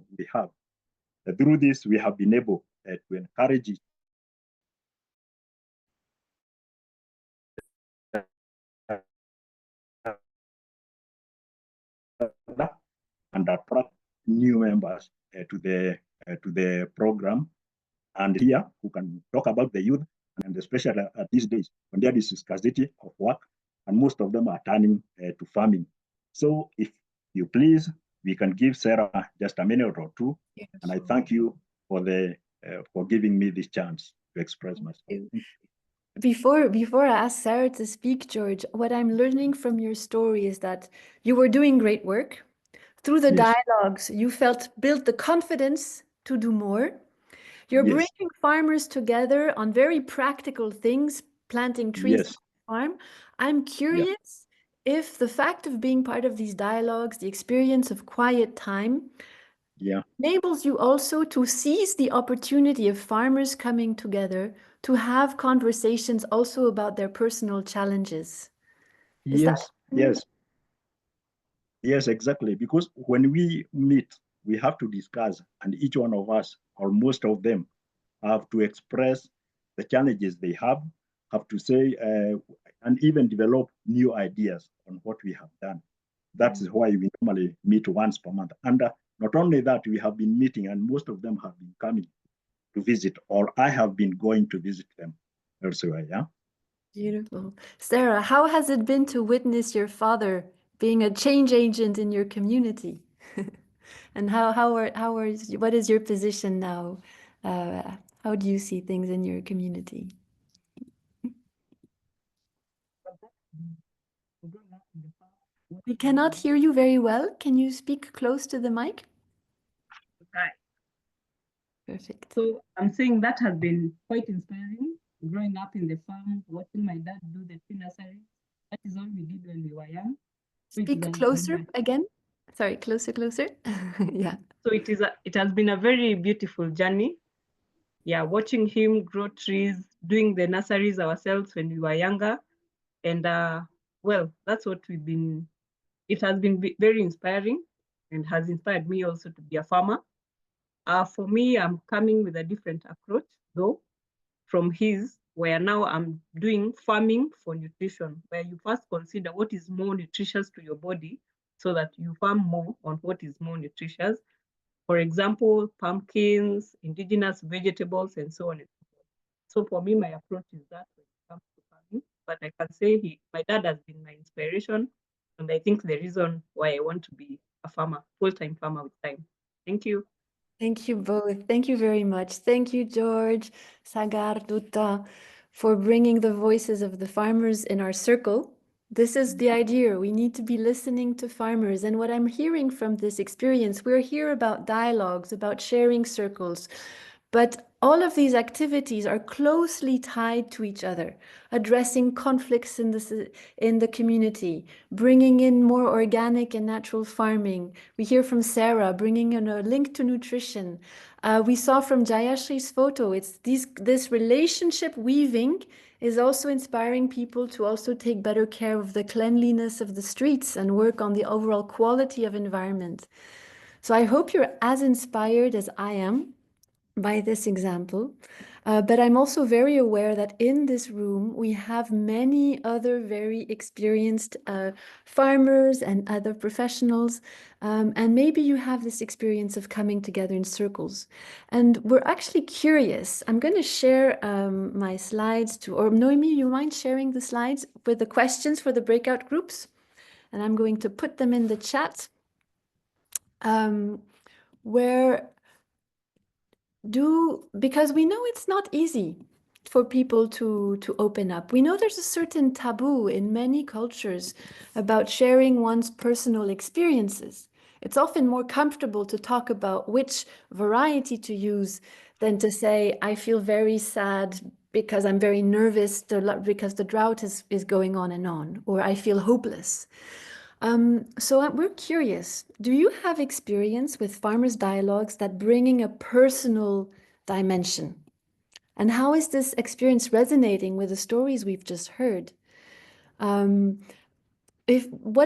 Through this, we have been able to encourage each other and attract new members to the program. And here, who can talk about the youth, and especially at these days when there is scarcity of work, and most of them are turning to farming. So, if you please, we can give Sarah just a minute or two, and I thank you for giving me this chance to express myself. Before I ask Sarah to speak, George, what I'm learning from your story is that you were doing great work. Through the Yes. dialogues, you built the confidence to do more. You're Yes. bringing farmers together on very practical things, planting trees Yes. on the farm. I'm curious if the fact of being part of these dialogues, the experience of quiet time, Yeah. enables you also to seize the opportunity of farmers coming together to have conversations also about their personal challenges. Is that Yes. Yes. Yes, exactly. Because when we meet, we have to discuss, and each one of us, or most of them, have to express the challenges they have to say, and even develop new ideas on what we have done. That is why we normally meet once per month. And not only that, we have been meeting, and most of them have been coming to visit, or I have been going to visit them elsewhere. Yeah. Beautiful. Sarah, how has it been to witness your father being a change agent in your community? And what is your position now? How do you see things in your community? We cannot hear you very well. Can you speak close to the mic? Right. Perfect. So I'm saying that has been quite inspiring. Growing up in the farm, watching my dad do the tree nursery. That is all we did when we were young. So it is Speak closer again. Sorry, closer. Yeah. So it has been a very beautiful journey. Yeah, watching him grow trees, doing the nurseries ourselves when we were younger. And well, that's what it has been very inspiring and has inspired me also to be a farmer. For me, I'm coming with a different approach though from his, where now I'm doing farming for nutrition, where you first consider what is more nutritious to your body so that you farm more on what is more nutritious. For example, pumpkins, indigenous vegetables, and so on and so forth. So for me, my approach is that when it comes to farming, but I can say my dad has been my inspiration, and I think the reason why I want to be a farmer, full-time farmer with time. Thank you. Thank you both. Thank you very much. Thank you, George, Sagar, Dutta, for bringing the voices of the farmers in our circle. This is the idea. We need to be listening to farmers. And what I'm hearing from this experience, we're here about dialogues, about sharing circles. But all of these activities are closely tied to each other, addressing conflicts in the community, bringing in more organic and natural farming. We hear from Sarah, bringing in a link to nutrition. We saw from Jayashree's photo, it's this relationship weaving is also inspiring people to also take better care of the cleanliness of the streets and work on the overall quality of environment. So I hope you're as inspired as I am by this example. But I'm also very aware that in this room, we have many other very experienced farmers and other professionals. And maybe you have this experience of coming together in circles. And we're actually curious. I'm going to share my slides or Noemi, you mind sharing the slides with the questions for the breakout groups? And I'm going to put them in the chat. Where because we know it's not easy for people to open up. We know there's a certain taboo in many cultures about sharing one's personal experiences. It's often more comfortable to talk about which variety to use than to say, I feel very sad because I'm very nervous because the drought is going on, or I feel hopeless. So we're curious, do you have experience with farmers' dialogues that bringing a personal dimension? And how is this experience resonating with the stories we've just heard? What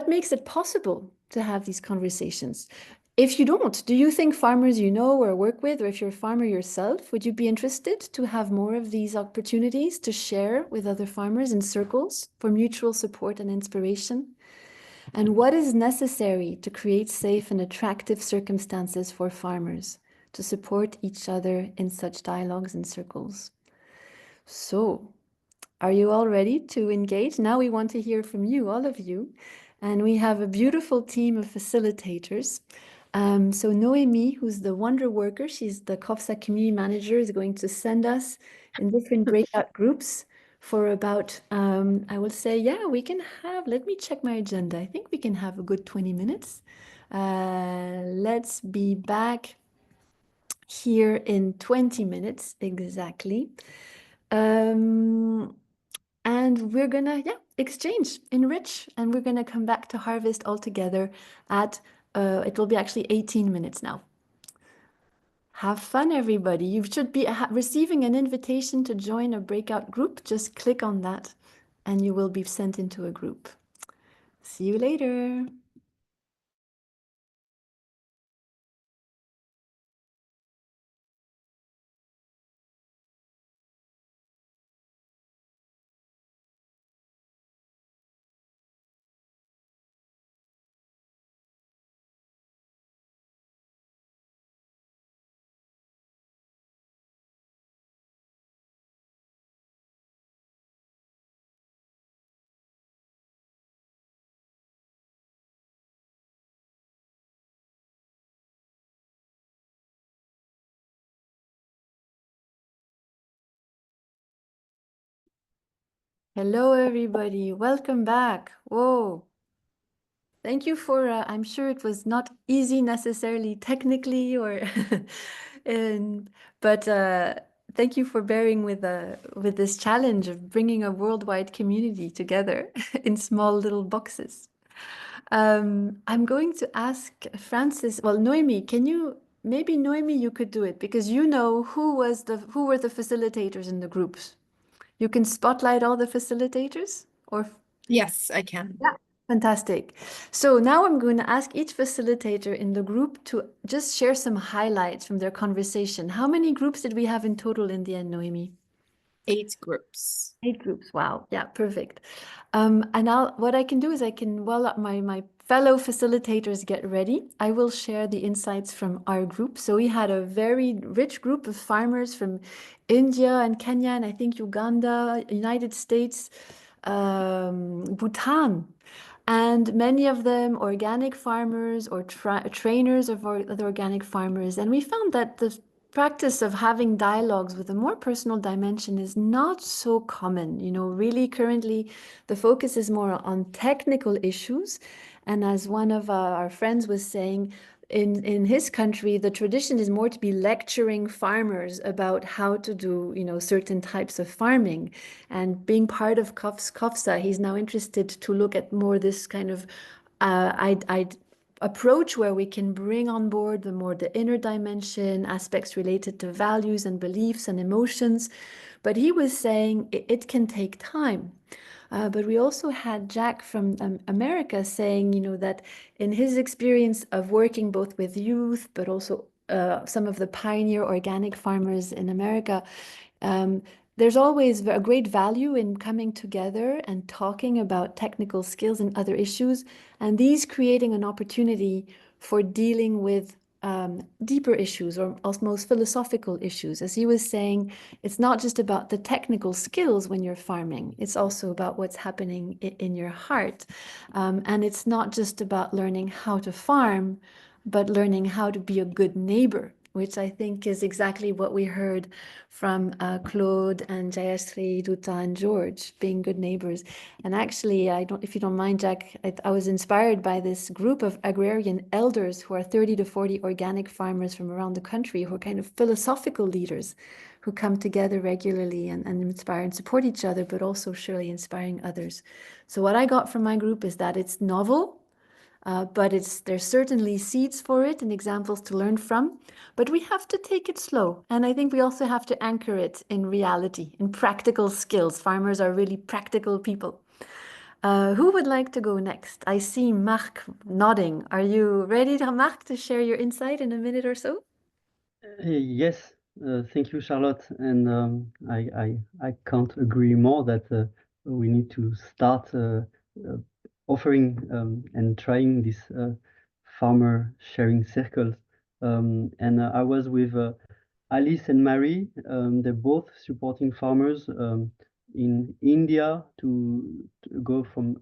makes it possible to have these conversations? If you don't, do you think farmers you know or work with, or if you're a farmer yourself, would you be interested to have more of these opportunities to share with other farmers in circles for mutual support and inspiration? And what is necessary to create safe and attractive circumstances for farmers to support each other in such dialogues and circles? So, are you all ready to engage? Now we want to hear from you, all of you. And we have a beautiful team of facilitators. So Noemi, who's the wonder worker, she's the CoFSA community manager, is going to send us in different breakout groups for about, I will say, yeah, we can have, let me check my agenda. I think we can have a good 20 minutes. Let's be back here in 20 minutes exactly. And we're gonna, exchange, enrich, and we're gonna come back to harvest all together at, it will be actually 18 minutes now. Have fun, everybody. You should be receiving an invitation to join a breakout group. Just click on that and you will be sent into a group. See you later. Hello, everybody. Welcome back. Whoa. Thank you for, I'm sure it was not easy necessarily technically but thank you for bearing with this challenge of bringing a worldwide community together in small little boxes. I'm going to ask Francis, well, Noemi, maybe Noemi, you could do it because you know who were the facilitators in the groups. You can spotlight all the facilitators or? Yes, I can. Yeah, fantastic. So now I'm going to ask each facilitator in the group to just share some highlights from their conversation. How many groups did we have in total in the end, Noemi? 8 groups. 8 groups. Wow. Yeah, perfect. And what I can do is while my fellow facilitators get ready, I will share the insights from our group. So we had a very rich group of farmers from India and Kenya, and I think Uganda, United States, Bhutan, and many of them organic farmers or trainers of other organic farmers. And we found that the practice of having dialogues with a more personal dimension is not so common. Really currently the focus is more on technical issues. And as one of our friends was saying, in his country, the tradition is more to be lecturing farmers about how to do, certain types of farming. And being part of CoFSA, he's now interested to look at more this kind of approach where we can bring on board the inner dimension, aspects related to values and beliefs and emotions. But he was saying it can take time. But we also had Jack from America saying, that in his experience of working both with youth, but also some of the pioneer organic farmers in America, There's always a great value in coming together and talking about technical skills and other issues, and these creating an opportunity for dealing with deeper issues or almost philosophical issues. As he was saying, it's not just about the technical skills when you're farming, it's also about what's happening in your heart. And it's not just about learning how to farm, but learning how to be a good neighbor, which I think is exactly what we heard from Claude and Jayashree, Duta, and George, being good neighbors. And actually, if you don't mind, Jack, I was inspired by this group of agrarian elders who are 30 to 40 organic farmers from around the country, who are kind of philosophical leaders who come together regularly and inspire and support each other, but also surely inspiring others. So what I got from my group is that it's novel, but there's certainly seeds for it and examples to learn from, but we have to take it slow. And I think we also have to anchor it in reality, in practical skills. Farmers are really practical people. Who would like to go next? I see Marc nodding. Are you ready, Marc, to share your insight in a minute or so? Yes, thank you, Charlotte. And I can't agree more that we need to start offering and trying this farmer sharing circles. And I was with Alice and Marie. They're both supporting farmers in India to go from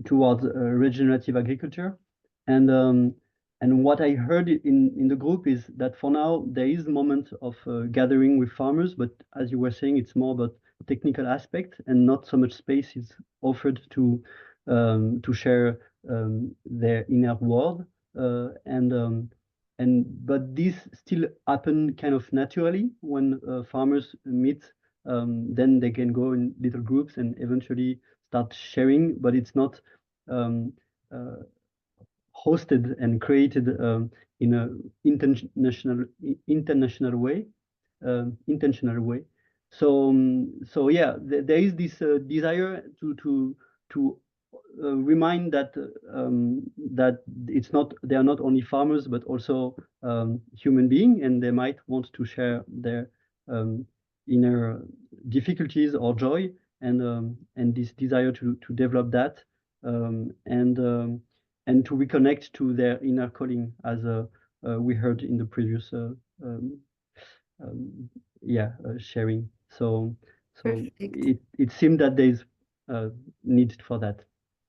towards regenerative agriculture. And what I heard in the group is that for now there is a moment of gathering with farmers, but as you were saying, it's more about technical aspect and not so much space is offered to share their inner world. But this still happen kind of naturally when farmers meet. Then they can go in little groups and eventually start sharing, but it's not hosted and created in a intentional way. So yeah, there is this desire to remind that that they are not only farmers but also human beings, and they might want to share their inner difficulties or joy, and this desire to develop that and to reconnect to their inner calling, as we heard in the previous sharing. So it seemed that there is need for that.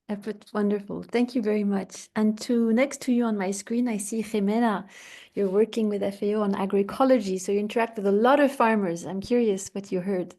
But wonderful. Thank you very much. And next to you on my screen, I see Jimena. You're working with FAO on agroecology, so you interact with a lot of farmers. I'm curious what you heard.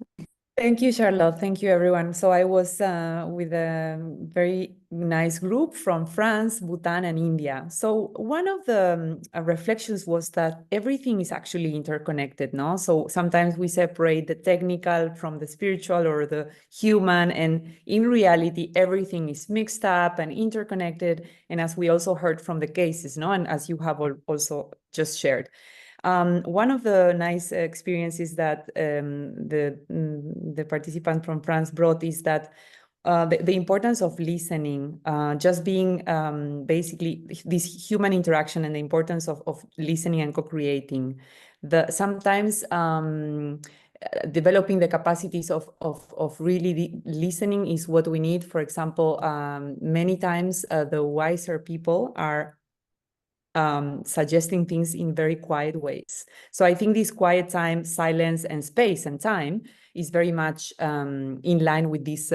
Thank you, Charlotte. Thank you, everyone. So I was with a very nice group from France, Bhutan, and India. So one of the reflections was that everything is actually interconnected, no? So sometimes we separate the technical from the spiritual or the human, and in reality, everything is mixed up and interconnected. And as we also heard from the cases, no? And as you have also just shared. One of the nice experiences that the participant from France brought is that the importance of listening, just being basically this human interaction, and the importance of listening and co-creating. Sometimes developing the capacities of really listening is what we need. For example, many times the wiser people are suggesting things in very quiet ways. So I think this quiet time, silence, and space and time is very much in line with this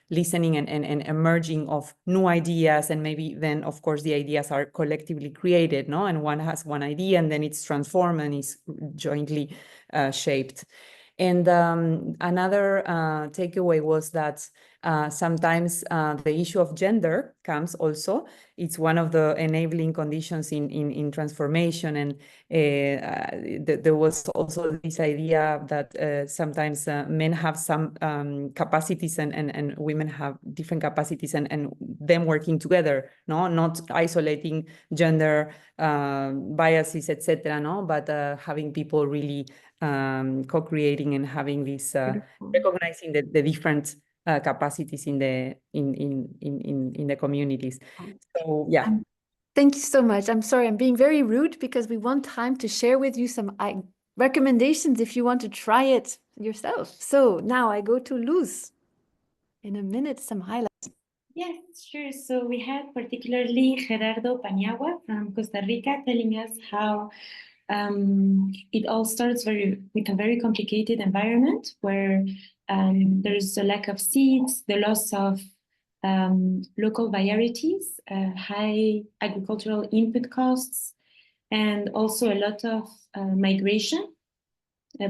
listening and emerging of new ideas. And maybe then, of course, the ideas are collectively created, no? And one has one idea and then it's transformed and is jointly shaped. And another takeaway was that sometimes the issue of gender comes also. It's one of the enabling conditions in transformation. And there was also this idea that sometimes men have some capacities and women have different capacities, and them working together, no, not isolating gender biases, etc., no, but having people really co-creating and having this recognizing the different capacities in the communities. So yeah. Thank you so much. I'm sorry, I'm being very rude because we want time to share with you some recommendations if you want to try it yourself. So now I go to Luz. In a minute, some highlights. Yes, sure. So we had particularly Gerardo Paniagua from Costa Rica telling us how it all starts with a very complicated environment where there's a lack of seeds, the loss of local varieties, high agricultural input costs, and also a lot of migration,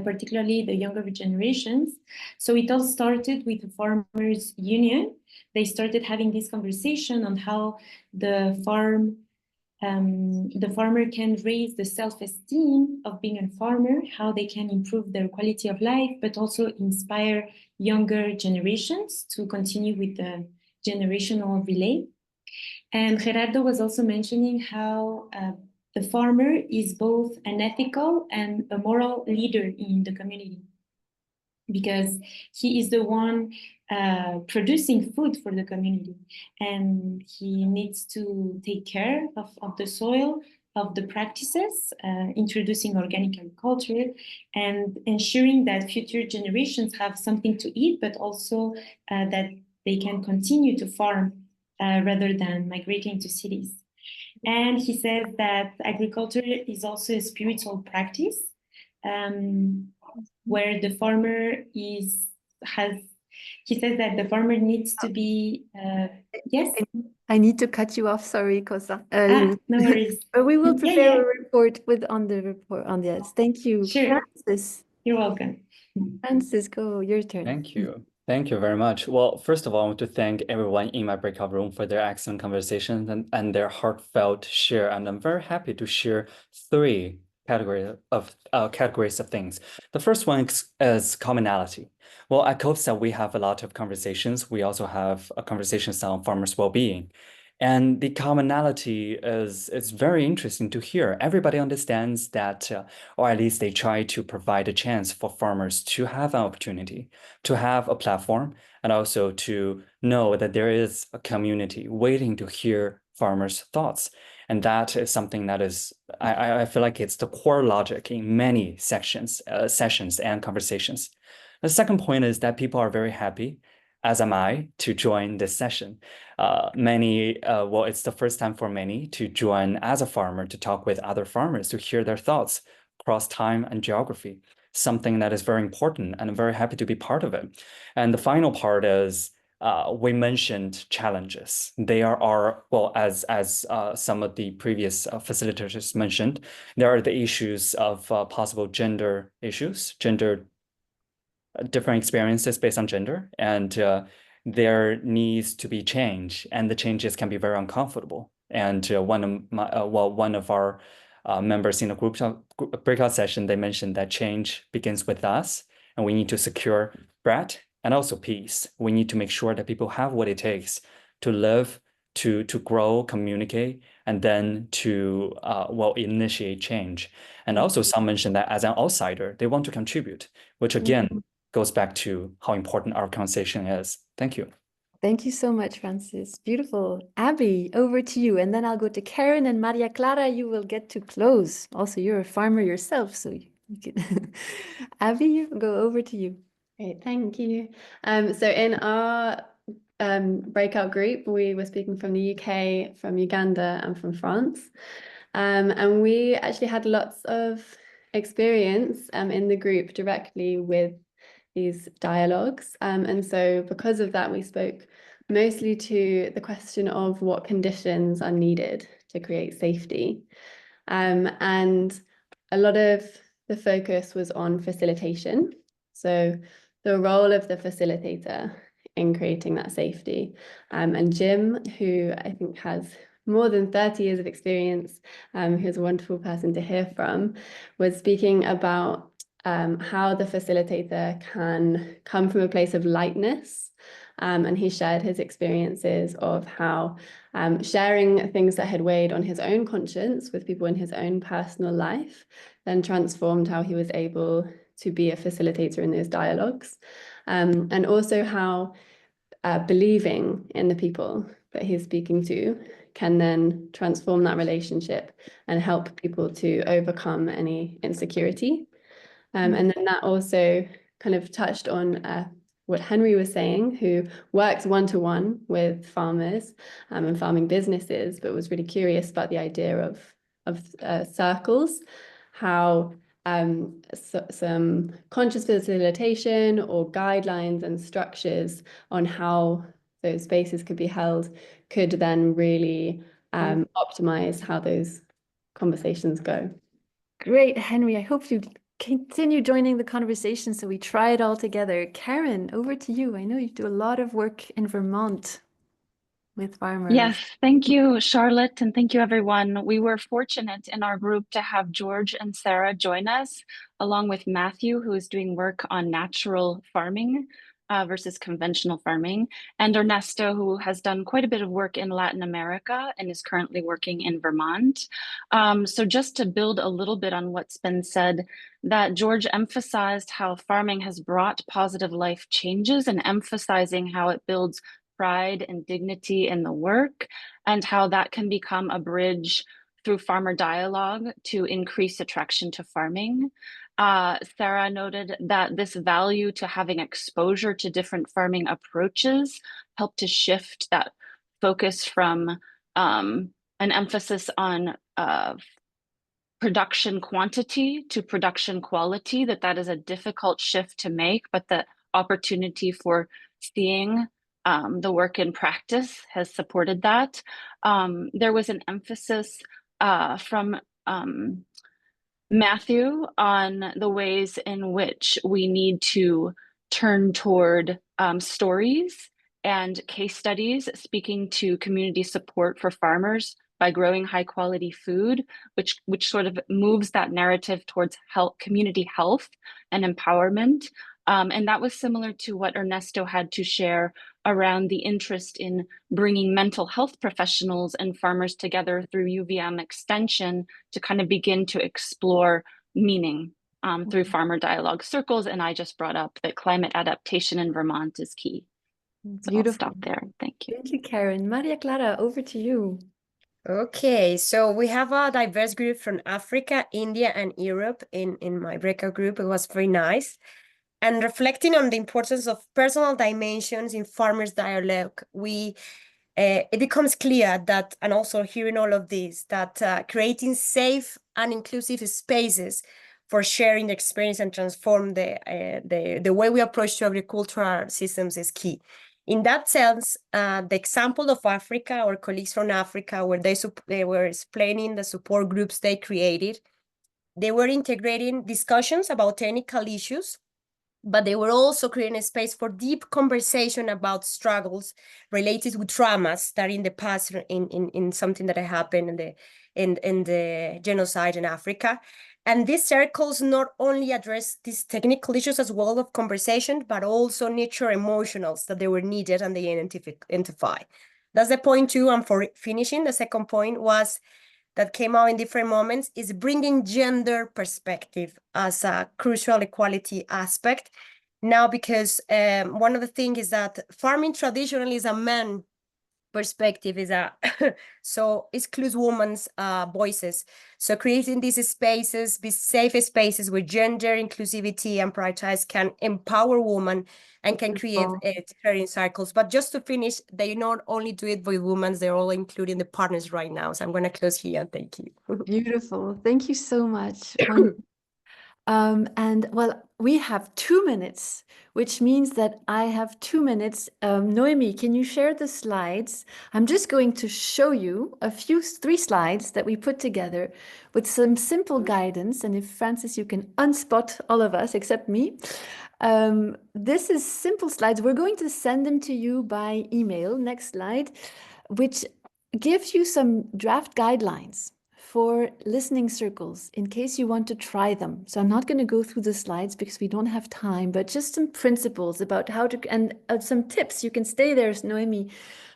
particularly the younger generations. So it all started with the farmers' union. They started having this conversation on how the farmer can raise the self-esteem of being a farmer, how they can improve their quality of life, but also inspire younger generations to continue with the generational relay. And Gerardo was also mentioning how the farmer is both an ethical and a moral leader in the community, because he is the one producing food for the community, and he needs to take care of the soil, of the practices, introducing organic agriculture, and ensuring that future generations have something to eat, but also that they can continue to farm rather than migrating to cities. And he says that agriculture is also a spiritual practice, where the farmer he says that the farmer needs to be, yes? I need to cut you off, sorry, Kosa. No worries. But we will prepare Yeah. a report on the report on this. Thank you. Sure. Francis. You're welcome. Francis, go, your turn. Thank you. Thank you very much. Well, first of all, I want to thank everyone in my breakout room for their excellent conversations and their heartfelt share. And I'm very happy to share three categories of things. The first one is commonality. Well, at CoFSA, we have a lot of conversations. We also have conversations on farmers' well-being. And the commonality is very interesting to hear. Everybody understands that, or at least they try to provide a chance for farmers to have an opportunity, to have a platform, and also to know that there is a community waiting to hear farmers' thoughts. And that is something that is, I feel like it's the core logic in many sessions and conversations. The second point is that people are very happy, as am I, to join this session. It's the first time for many to join as a farmer, to talk with other farmers, to hear their thoughts across time and geography, something that is very important, and I'm very happy to be part of it. And the final part is, we mentioned challenges. They are well, as some of the previous facilitators mentioned, there are the issues of possible gender issues, different experiences based on gender, and there needs to be change, and the changes can be very uncomfortable. And one of our members in a group breakout session, they mentioned that change begins with us, and we need to secure bread and also peace. We need to make sure that people have what it takes to live, to grow, communicate, and then to initiate change. And also some mentioned that as an outsider, they want to contribute, which again goes back to how important our conversation is. Thank you. Thank you so much, Francis. Beautiful. Abby, over to you. And then I'll go to Karen, and Maria Clara, you will get to close. Also, you're a farmer yourself, so you can. Abby, go over to you. Great, thank you. So in our breakout group, we were speaking from the UK, from Uganda, and from France. And we actually had lots of experience in the group directly with these dialogues. And so because of that, we spoke mostly to the question of what conditions are needed to create safety. And a lot of the focus was on facilitation. So the role of the facilitator in creating that safety. And Jim, who I think has more than 30 years of experience, who's a wonderful person to hear from, was speaking about how the facilitator can come from a place of lightness. And he shared his experiences of how sharing things that had weighed on his own conscience with people in his own personal life then transformed how he was able to be a facilitator in those dialogues. And also how believing in the people that he's speaking to can then transform that relationship and help people to overcome any insecurity. And then that also kind of touched on what Henry was saying, who works one-to-one with farmers and farming businesses, but was really curious about the idea of circles, how some conscious facilitation or guidelines and structures on how those spaces could be held could then really optimize how those conversations go. Great, Henry. I hope you continue joining the conversation so we try it all together. Karen, over to you. I know you do a lot of work in Vermont with farmers. Yes, thank you, Charlotte, and thank you, everyone. We were fortunate in our group to have George and Sarah join us, along with Matthew, who is doing work on natural farming versus conventional farming, and Ernesto, who has done quite a bit of work in Latin America and is currently working in Vermont. So just to build a little bit on what's been said, that George emphasized how farming has brought positive life changes and emphasizing how it builds pride and dignity in the work, and how that can become a bridge through farmer dialogue to increase attraction to farming. Sarah noted that this value to having exposure to different farming approaches helped to shift that focus from an emphasis on production quantity to production quality, that is a difficult shift to make, but the opportunity for seeing the work in practice has supported that. There was an emphasis from Matthew on the ways in which we need to turn toward stories and case studies speaking to community support for farmers by growing high quality food, which sort of moves that narrative towards community health and empowerment. And that was similar to what Ernesto had to share around the interest in bringing mental health professionals and farmers together through UVM extension to kind of begin to explore meaning through farmer dialogue circles. And I just brought up that climate adaptation in Vermont is key. So I'll stop there. Thank you. Thank you, Karen. Maria Clara, over to you. Okay, so we have a diverse group from Africa, India, and Europe in my breakout group. It was very nice. And reflecting on the importance of personal dimensions in farmers' dialogue, it becomes clear that, and also hearing all of this, that creating safe and inclusive spaces for sharing the experience and transform the way we approach to agricultural systems is key. In that sense, the example of Africa, our colleagues from Africa, where they were explaining the support groups they created, they were integrating discussions about technical issues, but they were also creating a space for deep conversation about struggles related with traumas that in the past, in something that happened in the genocide in Africa. And these circles not only address these technical issues as well of conversation, but also nature emotionals that they were needed and they identify. That's the point too. And for finishing, the second point was that came out in different moments is bringing gender perspective as a crucial equality aspect. Now, because one of the things is that farming traditionally is a man perspective, so excludes women's voices. So creating these spaces, these safe spaces where gender inclusivity and prioritize can empower women and can create sharing cycles. But just to finish, they not only do it with women, they're all including the partners right now. So I'm going to close here. Thank you. Beautiful. Thank you so much. And well, we have 2 minutes, which means that I have 2 minutes. Noemi, can you share the slides? I'm just going to show you 3 slides that we put together with some simple guidance. And if Francis, you can unspot all of us except me. This is simple slides. We're going to send them to you by email. Next slide, which gives you some draft guidelines for listening circles in case you want to try them. So I'm not going to go through the slides because we don't have time, but just some principles about how to, and some tips. You can stay there, Noemi,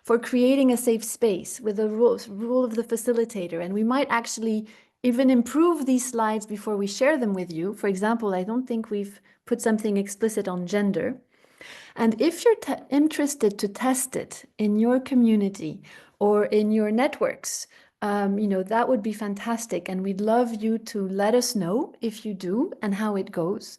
for creating a safe space with the role of the facilitator. And we might actually even improve these slides before we share them with you. For example, I don't think we've put something explicit on gender. And if you're interested to test it in your community or in your networks, that would be fantastic. And we'd love you to let us know if you do and how it goes.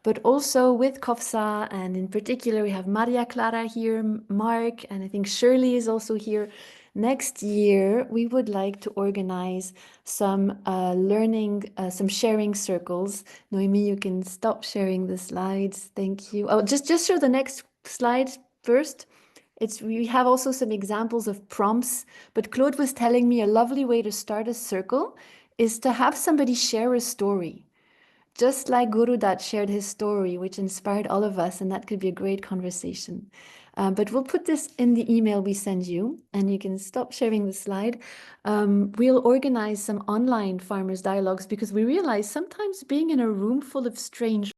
But also with CoFSA, and in particular, we have Maria Clara here, Mark, and I think Shirley is also here. Next year, we would like to organize some learning, some sharing circles. Noemi, you can stop sharing the slides. Thank you. Oh, just show the next slide first. We have also some examples of prompts, but Claude was telling me a lovely way to start a circle is to have somebody share a story. Just like Guru Dutt shared his story, which inspired all of us, and that could be a great conversation. But we'll put this in the email we send you, and you can stop sharing the slide. We'll organize some online farmers dialogues because we realize sometimes being in a room full of strangers